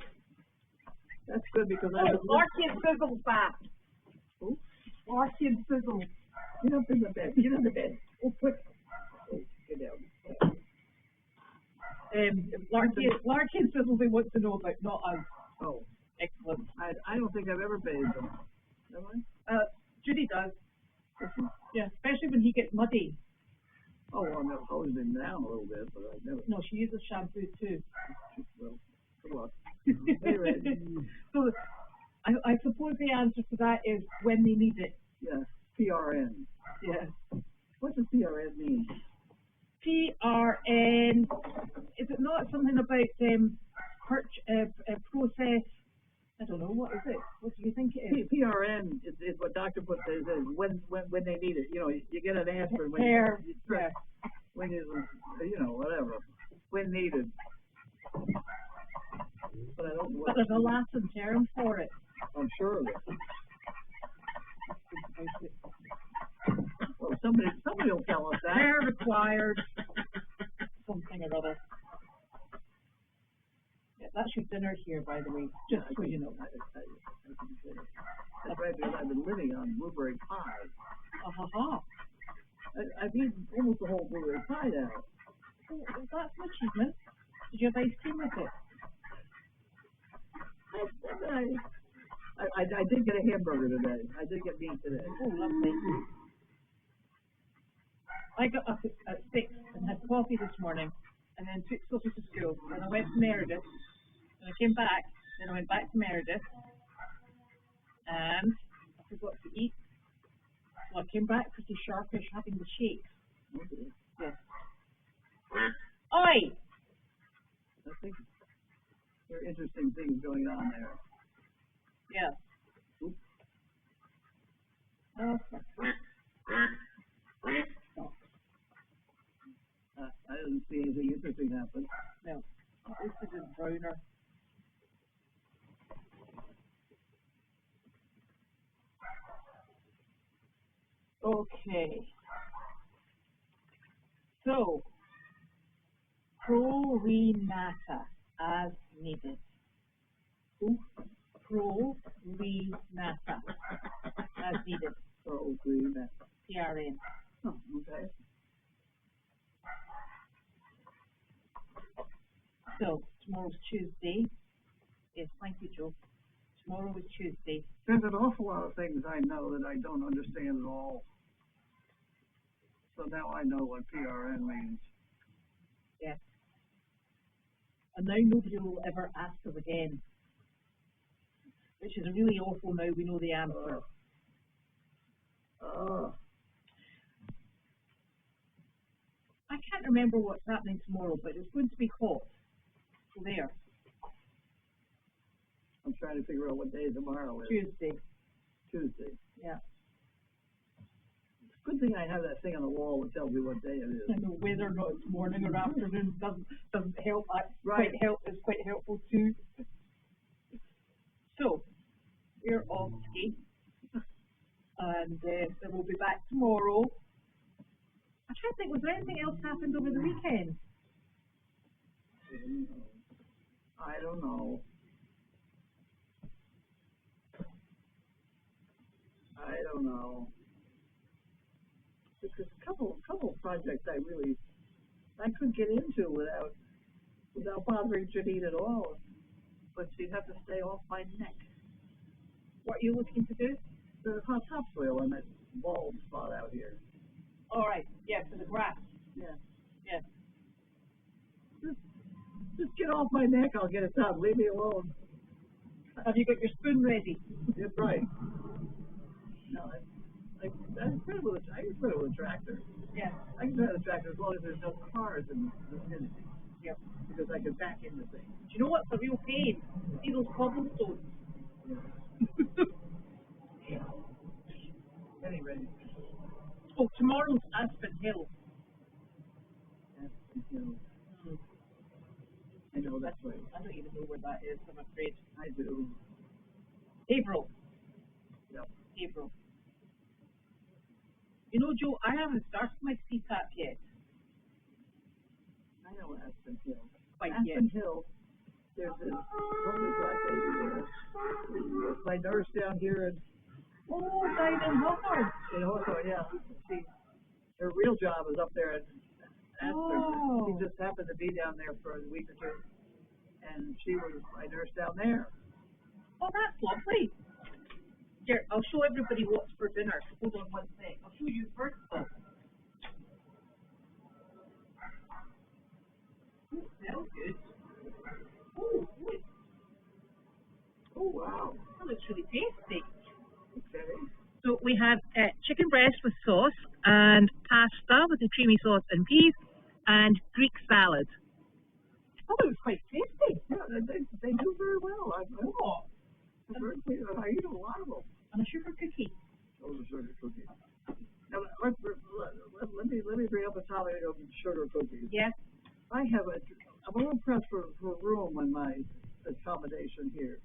That's good because I was Larky and Fizzle's back. Who? Larky and Fizzle. Get up in the bed. Get in the bed. Oh, quick. Oh, get down. Larky and Fizzle they want to know about, not us. Oh. Excellent. I don't think I've ever bathed them. Have I? Judy does. Yeah, especially when he gets muddy. Oh, well, I've hosed him down a little bit, but I've never. No, she uses shampoo too. Well, good luck. So, I suppose the answer to that is when they need it. Yes, PRN. Yes. What does PRN mean? PRN, is it not something about process? I don't know, what is it? What do you think it is? PRN is what Dr. Put says is when they need it. You know, you get an aspirin when when whatever, when needed. But I don't know. But there's a Latin term for it. I'm sure of it. Well, somebody will tell us that. They're required something or other. Yeah, that's your dinner here, by the way, just so you know. That's right, because I've been living on blueberry pie. Uh-huh. I've eaten almost the whole blueberry pie now. Oh, that's an achievement. Did you have ice cream with it? I did get a hamburger today. I did get meat today. Oh, lovely. I got up at 6 and had coffee this morning, and then took Sophie to school, and I went to Meredith, and I came back, then I went back to Meredith, and I forgot to eat, so I came back pretty sharpish having the shakes. Okay. Yes. Oi! I think there are interesting things going on there. Yeah. Oops. I didn't see anything interesting happen. No. At least it is browner. Okay. So, Pro-re-nata as needed. Pro-re-nata as needed. Pro-re-nata. PRN. Oh, okay. So, tomorrow's Tuesday. Yes, thank you, Joe. Tomorrow is Tuesday. There's an awful lot of things I know that I don't understand at all. So now I know what PRN means. Yes. And now nobody will ever ask us again. Which is really awful now we know the answer. I can't remember what's happening tomorrow, but it's going to be hot. So there. I'm trying to figure out what day tomorrow is. Tuesday. Yeah. It's a good thing I have that thing on the wall that tells me what day it is. And whether or not it's morning or afternoon doesn't help. Right. It's quite helpful too. So, we're off ski. And then we'll be back tomorrow. I'm trying to think, was there anything else happened over the weekend? I don't know. There's a couple of projects I couldn't get into without bothering Janine at all. But she'd have to stay off my neck. What are you looking to do? The hot topsoil on that bald spot out here. All right. Yeah, for the grass. Yeah. Yeah. Just get off my neck. I'll get it done. Leave me alone. Have you got your spoon ready? That's right. No, I can put it with a tractor. Yeah. I can put it with a tractor as long as there's no cars in the vicinity. Yep. because I could back into things. Do you know what's a real pain? See those cobblestones? Anyway, Oh, tomorrow's Aspen Hill. Aspen Hill. I know that's right. I don't even know where that is, I'm afraid. I do. April. Yep. April. You know, Joe, I haven't started my CTAP yet. I know Aspen Hill. Quite Aspen yet. Hill. There's this lovely black lady there. My nurse down here in Oh, died in Hawthorne. Hawthorne, yeah. Her real job is up there at Aspen. Oh. She just happened to be down there for a week or two. And she was my nurse down there. Oh, that's lovely. Here, I'll show everybody what's for dinner. Hold on one sec. I'll show you first. Oh, smells good. Oh, good. Oh, wow. That looks really tasty. Okay. So we have chicken breast with sauce and pasta with a creamy sauce and peas and Greek salad. Oh, it was quite tasty. Yeah, they do very well. I eat a lot of them. And a sugar cookie. Oh, the sugar cookies. Now, let me bring up a topic of sugar cookies. Yes. I'm a little pressed for room in my accommodation here.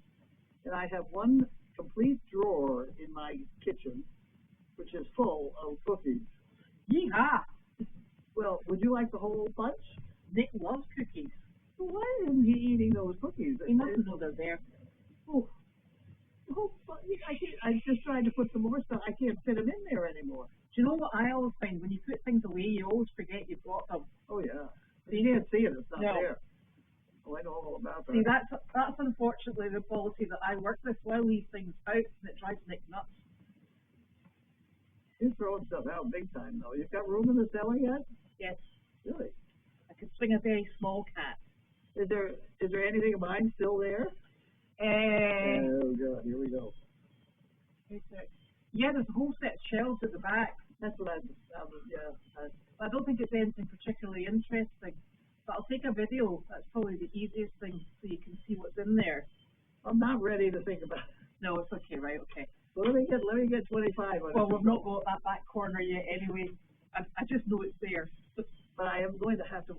And I have one complete drawer in my kitchen, which is full of cookies. Yeehaw! Well, would you like the whole bunch? Nick loves cookies. Well, why isn't he eating those cookies? He mustn't know they're there. Oh, I just tried to put some more stuff. I can't fit them in there anymore. Do you know what I always find? When you put things away, you always forget you've got them. Oh, yeah. You can't see it. It's not No. there. Oh, I know all about that. See, that's unfortunately the policy that I work with. So I leave things out, and it drives Nick nuts. You're throwing stuff out big time, though. You've got room in the cellar yet? Yes. Really? I could swing a very small cat. Is there anything of mine still there? Oh, God. Here we go. Yeah, there's a whole set of shelves at the back. That's what I don't think it's anything particularly interesting. But I'll take a video. That's probably the easiest thing so you can see what's in there. I'm not ready to think about it. No, it's okay, right? Okay. Well, let me get 25 on it. Well, we've not got that back corner yet anyway. I just know it's there. But I'm going to have to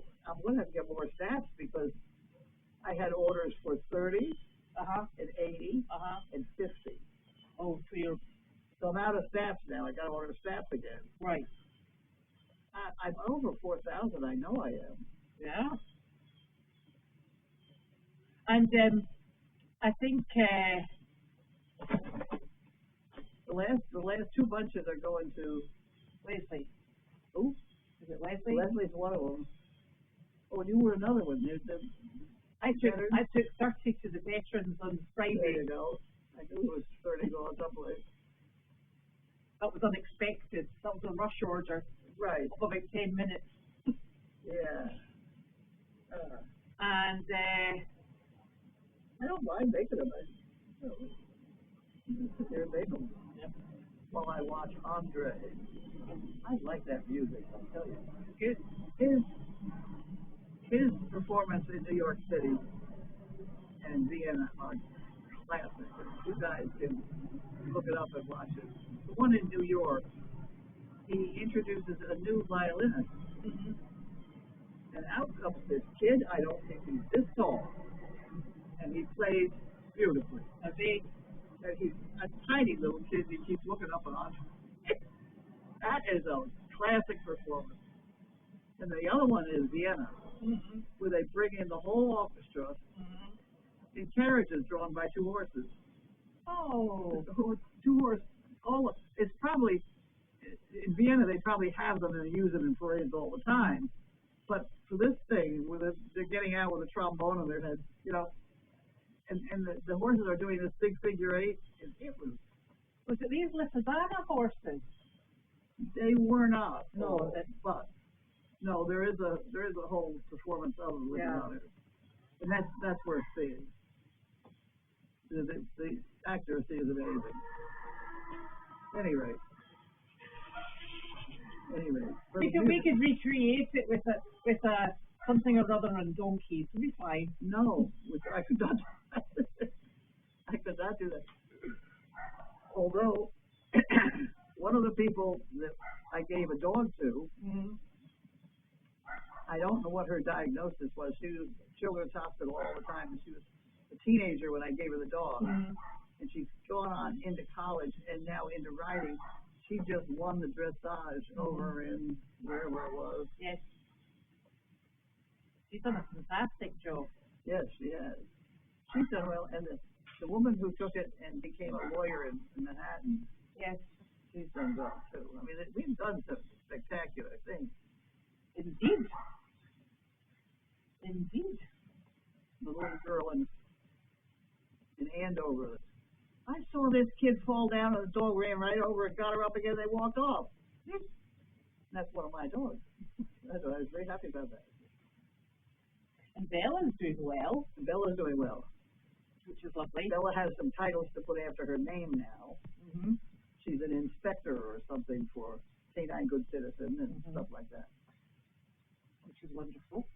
get more stats because I had orders for 30 and 80 and 50. Oh, so I'm out of stats now. I got to order stats again. Right. I'm over 4,000. I know I am. Yeah. And I think the last two bunches are going to Leslie. Who? Is it Leslie? Leslie's one of them. Oh, and you were another one. I took 30 to the veterans on Friday. There you go. I knew it was 30 going someplace. That was unexpected. That was a rush order. Right. Of about 10 minutes. Yeah. And I don't mind making them. Sit there and make them. Yep. While I watch Andre. I like that music, I'll tell you. Good. His performance in New York City and Vienna are classic. You guys can look it up and watch it. The one in New York, he introduces a new violinist. Mm-hmm. And out comes this kid, I don't think he's this tall. And he plays beautifully. And he's a tiny little kid, he keeps looking up and on. That is a classic performance. And the other one is Vienna, where they bring in the whole orchestra in carriages drawn by two horses. Oh. Two horses. It's probably, in Vienna, they probably have them and use them in parades all the time. But for this thing, where they're getting out with a trombone on their head, and the horses are doing this big figure eight, Was it these Lithazana horses? They were not. No, but no, there is a whole performance of them about it, and that's worth seeing. The accuracy is amazing. Anyway, we could recreate it with a something or other on donkeys. It'll be fine. No, I could not. I could not do that. Although one of the people that I gave a dog to, I don't know what her diagnosis was. She was at Children's Hospital all the time, and she was a teenager when I gave her the dog. And she's gone on into college and now into riding. She just won the dressage over in wherever it was. Yes. She's done a fantastic job. Yes, she has. She's done well. And the woman who took it and became a lawyer in Manhattan, yes, she's done well too. I mean, we've done some spectacular things. Indeed. Indeed. The little girl in Andover, I saw this kid fall down and the dog ran right over it, got her up again, they walked off. That's one of my dogs. I was very happy about that. And Bella's doing well. Bella's doing well. Which is lovely. Bella has some titles to put after her name now. She's an inspector or something for Canine Good Citizen and stuff like that. Which is wonderful.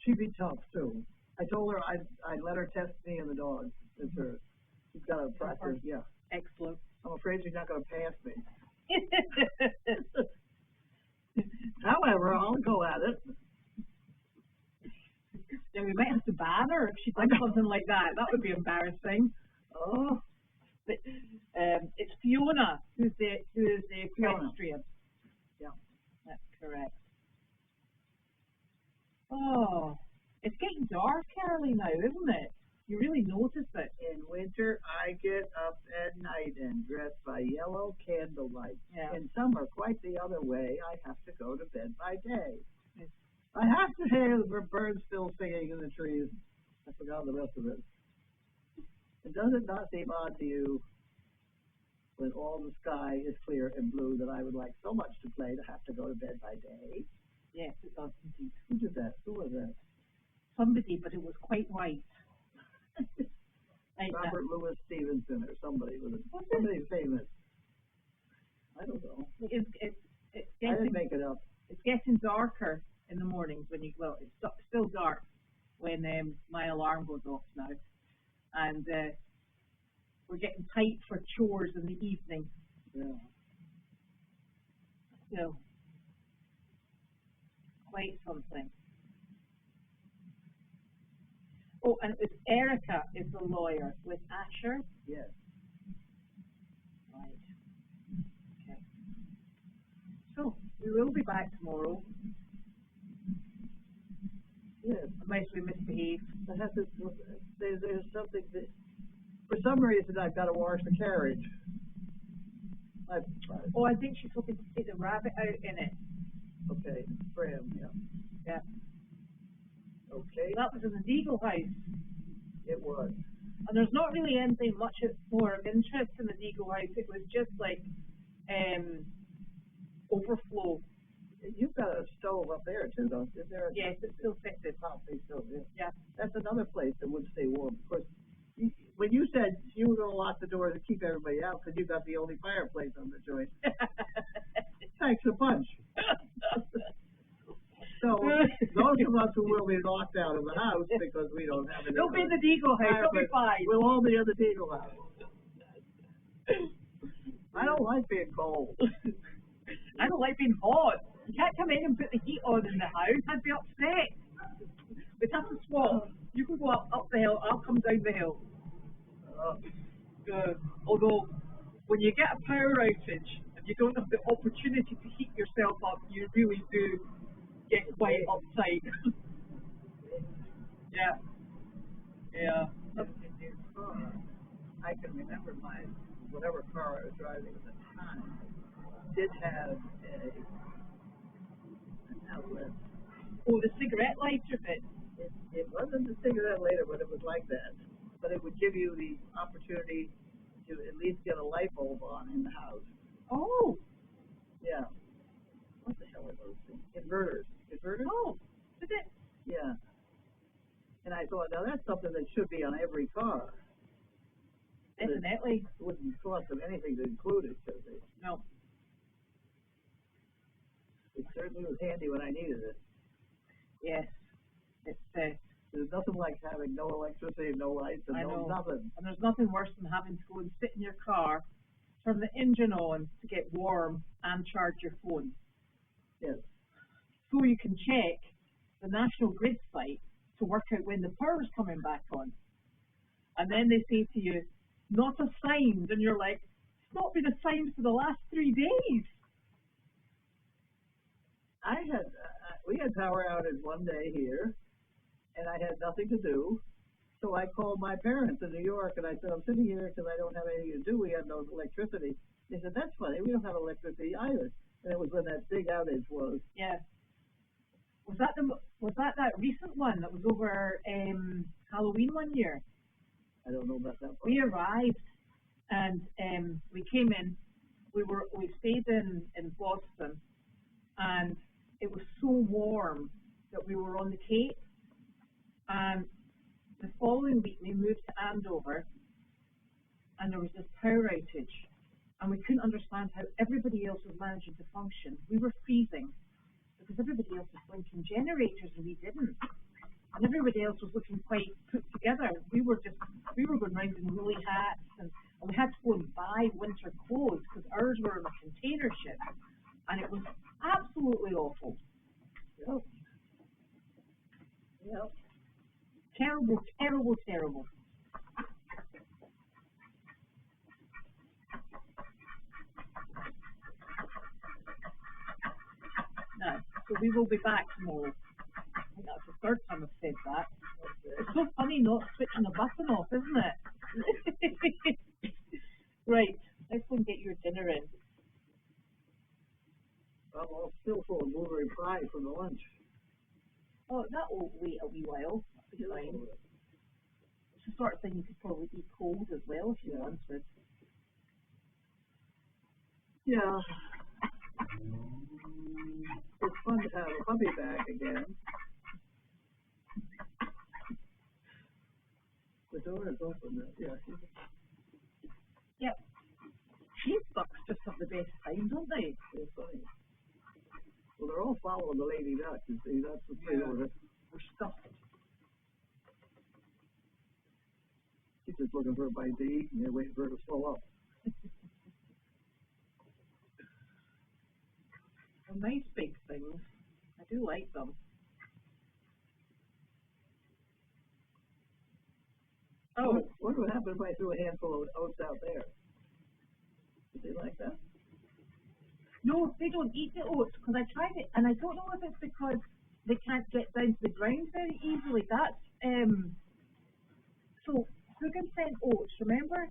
She'd be tough too. I told her I'd let her test me and the dog. It's her. She's got a practice. Yeah. Excellent. I'm afraid she's not going to pass me. However, I'll go at it. Yeah, we might have to ban her if she does something like that. That would be embarrassing. Oh. But, it's Fiona who is the equestrian. Yeah, that's correct. Oh, it's getting dark early now, isn't it? You really notice it. In winter, I get up at night and dress by yellow candlelight. Yeah. In summer, quite the other way, I have to go to bed by day. Yes. I have to hear the birds still singing in the trees. I forgot the rest of it. And does it not seem odd to you when all the sky is clear and blue that I would like so much to play to have to go to bed by day? Yes, it does indeed. Who did that? Who was that? Somebody, but it was quite white. Robert Louis Stevenson or somebody somebody famous. I don't know. It's I getting, didn't make it up. It's getting darker in the mornings when it's still dark when my alarm goes off now, and we're getting tight for chores in the evening. Yeah. So quite something. Oh, and it was Erica is the lawyer with Asher. Yes. Right. Okay. So we will be back tomorrow. Yes. Unless we misbehave. There's something that, for some reason, I've got to wash the carriage. Oh, I think she's hoping to take the rabbit out in it. Okay, for him, yeah. Yeah. Okay. That was in the Deagle House. It was. And there's not really anything much more of interest in the Deagle House. It was just like overflow. You've got a stove up there too, don't you? Yes, it's still fitted. Yeah. That's another place that would stay warm. Of course, when you said you were going to lock the doors and keep everybody out because you got the only fireplace on the joint. Thanks a bunch. So those of us who will be locked out of the house because we don't have it. They'll be in the Deagle House. They'll be fine. We'll all be in the Deagle House. I don't like being cold. I don't like being hot. You can't come in and put the heat on in the house. I'd be upset. We'd have to swap. You can go up the hill. I'll come down the hill. Although, when you get a power outage and you don't have the opportunity to heat yourself up, you really do get quite uptight. Yeah. Yeah. I can remember whatever car I was driving at the time did have an outlet. Oh, the cigarette lighter bit. It wasn't the cigarette lighter, but it was like that. But it would give you the opportunity to at least get a light bulb on in the house. Oh. Yeah. What the hell are those things? Inverters. Oh, is it? Yeah. And I thought, now that's something that should be on every car. Definitely. It wouldn't cost them anything to include it, should they? No. It certainly was handy when I needed it. Yes, it's, there's nothing like having no electricity, no lights, and nothing. And there's nothing worse than having to go and sit in your car, turn the engine on to get warm and charge your phone. Yes. So you can check the National Grid site to work out when the power's coming back on. And then they say to you, not assigned, and you're like, it's not been assigned for the last 3 days. We had power outage one day here, and I had nothing to do, so I called my parents in New York, and I said, I'm sitting here because I don't have anything to do, we have no electricity. They said, that's funny, we don't have electricity either. And it was when that big outage was. Yeah. Was that recent one that was over Halloween one year? I don't know about that one. We arrived, and we came in, we stayed in Boston, and it was so warm that we were on the Cape, and the following week we moved to Andover, and there was this power outage, and we couldn't understand how everybody else was managing to function. We were freezing because everybody else was blinking generators and we didn't, and everybody else was looking quite put together. We were going around in woolly hats, and we had to go and buy winter clothes because ours were on a container ship, and it was absolutely awful. Yep. Yep. Terrible, terrible, terrible. No, so we will be back tomorrow. I think that's the third time I've said that. It's so funny not switching a button off, isn't it? Right, let's go and get your dinner in. I'll still full of blueberry pie from the lunch. Oh, that will wait a wee while. That'll be fine. It's the sort of thing you could probably eat cold as well if you wanted. Yeah. It's fun to have a puppy back again. The door is open. Yeah. Yep. Sheep ducks just have the best time, don't they? They're funny. Well, they're all following the lady duck. You see, that's the thing with it. We're stuffed. She's just looking for a bite to eat, and they're waiting for her to swell up. They're nice big things. I do like them. Oh, what would happen if I threw a handful of oats out there? Did they like that? No, they don't eat the oats, because I tried it, and I don't know if it's because they can't get down to the ground very easily. That's, so Hogan sent oats, remember?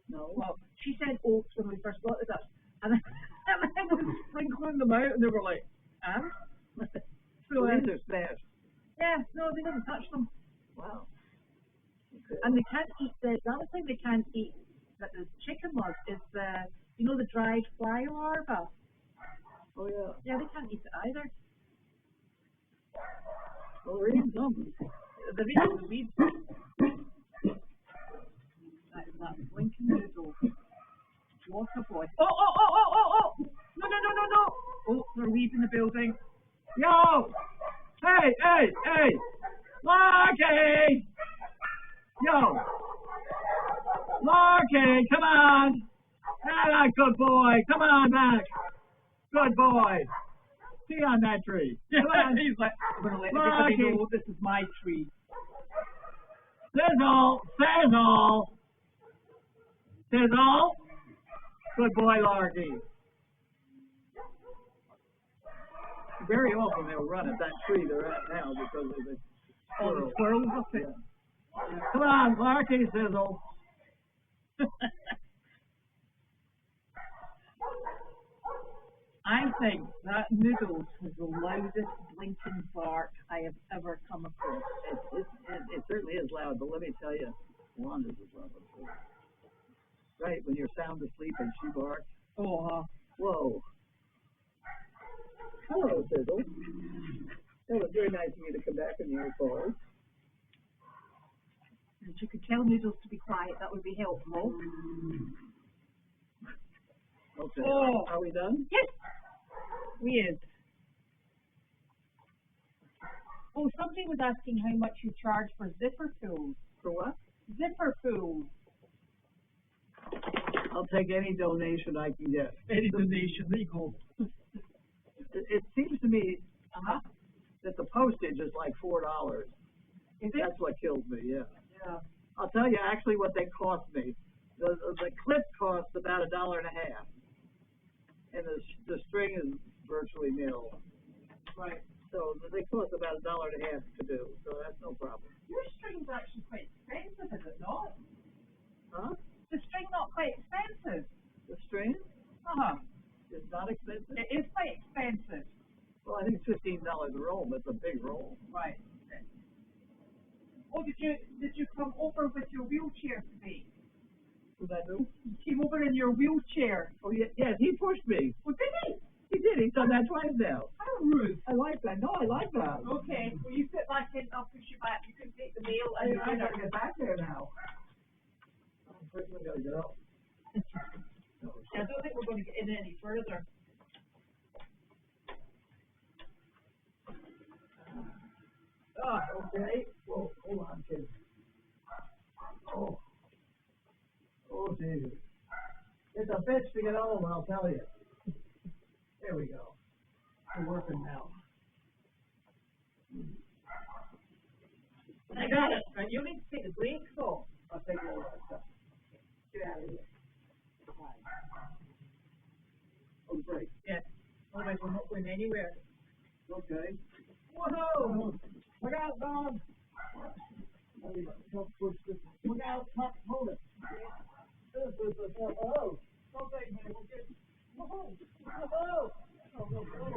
No. Well, she sent oats when we first got the ducks, and I was sprinkling them out, and they were like, So these are smashed. Yeah, no, they didn't touch them. Wow. Okay. And they can't eat the other thing they can't eat that the chicken was is the, you know, the dried fly larva. Oh, yeah. Yeah, they can't eat it either. Well, we're eating something. They're eating the weeds. That is that blinking noodle. What a boy. Oh! No. Oh, they're leaving the building. Yo! Hey! Larky! Yo! Larky, come on! Ah, good boy. Come on back. Good boy. See on that tree. Come on. He's like, I'm going to let everybody know this is my tree. Sizzle. Good boy, Larky. Very often they'll run at that tree they're at now because of the squirrels. The squirrels up it. Yeah. Come on, Larky, Sizzle. I think that Noodles was the loudest blinking bark I have ever come across. It certainly is loud, but let me tell you, Wanda's is loud too. Right, when you're sound asleep and she barks. Oh, Whoa. Hello, Sizzle. That was very nice of you to come back in your calls. If you could tell Noodles to be quiet, that would be helpful. Okay. Oh. Are we done? Yes, we is. Oh, somebody was asking how much you charge for zipper pools. For what? Zipper pools. I'll take any donation I can get. Any donation, legal. It seems to me that the postage is like $4. That's what kills me, yeah. Yeah. I'll tell you actually what they cost me. The clip costs about $1.50, and the string is virtually nil. Right. So they cost about $1.50 to do, so that's no problem. Your string's actually quite expensive, is it not? Huh? The string not quite expensive. The string is not expensive? It is quite expensive. Well, I think it's $15 a roll. That's a big roll. Right. Oh, did you come over with your wheelchair today? Was that new? You came over in your wheelchair. Oh, yeah, yes, he pushed me. Oh, did he? He did. He's done that twice now. How rude. I like that. No, I like that. Okay, well, you sit back in, I'll push you back. You can take the mail. I gotta get back there now. First we gotta get up. I don't think we're going to get in any further. Okay. Whoa, hold on, kid. Oh, Jesus. It's a bitch to get home, I'll tell you. There we go. We're working now. I got it. And you need to take the brakes off. I'll take all that stuff. Get out of here. Oh, great. Yes. Otherwise we're not going anywhere. Okay. Whoa! Look out, Don. Don't push this. Look out, Tuck, hold it. Oh. Okay, man, we'll get. Whoa. Whoa. Oh, no, no, no.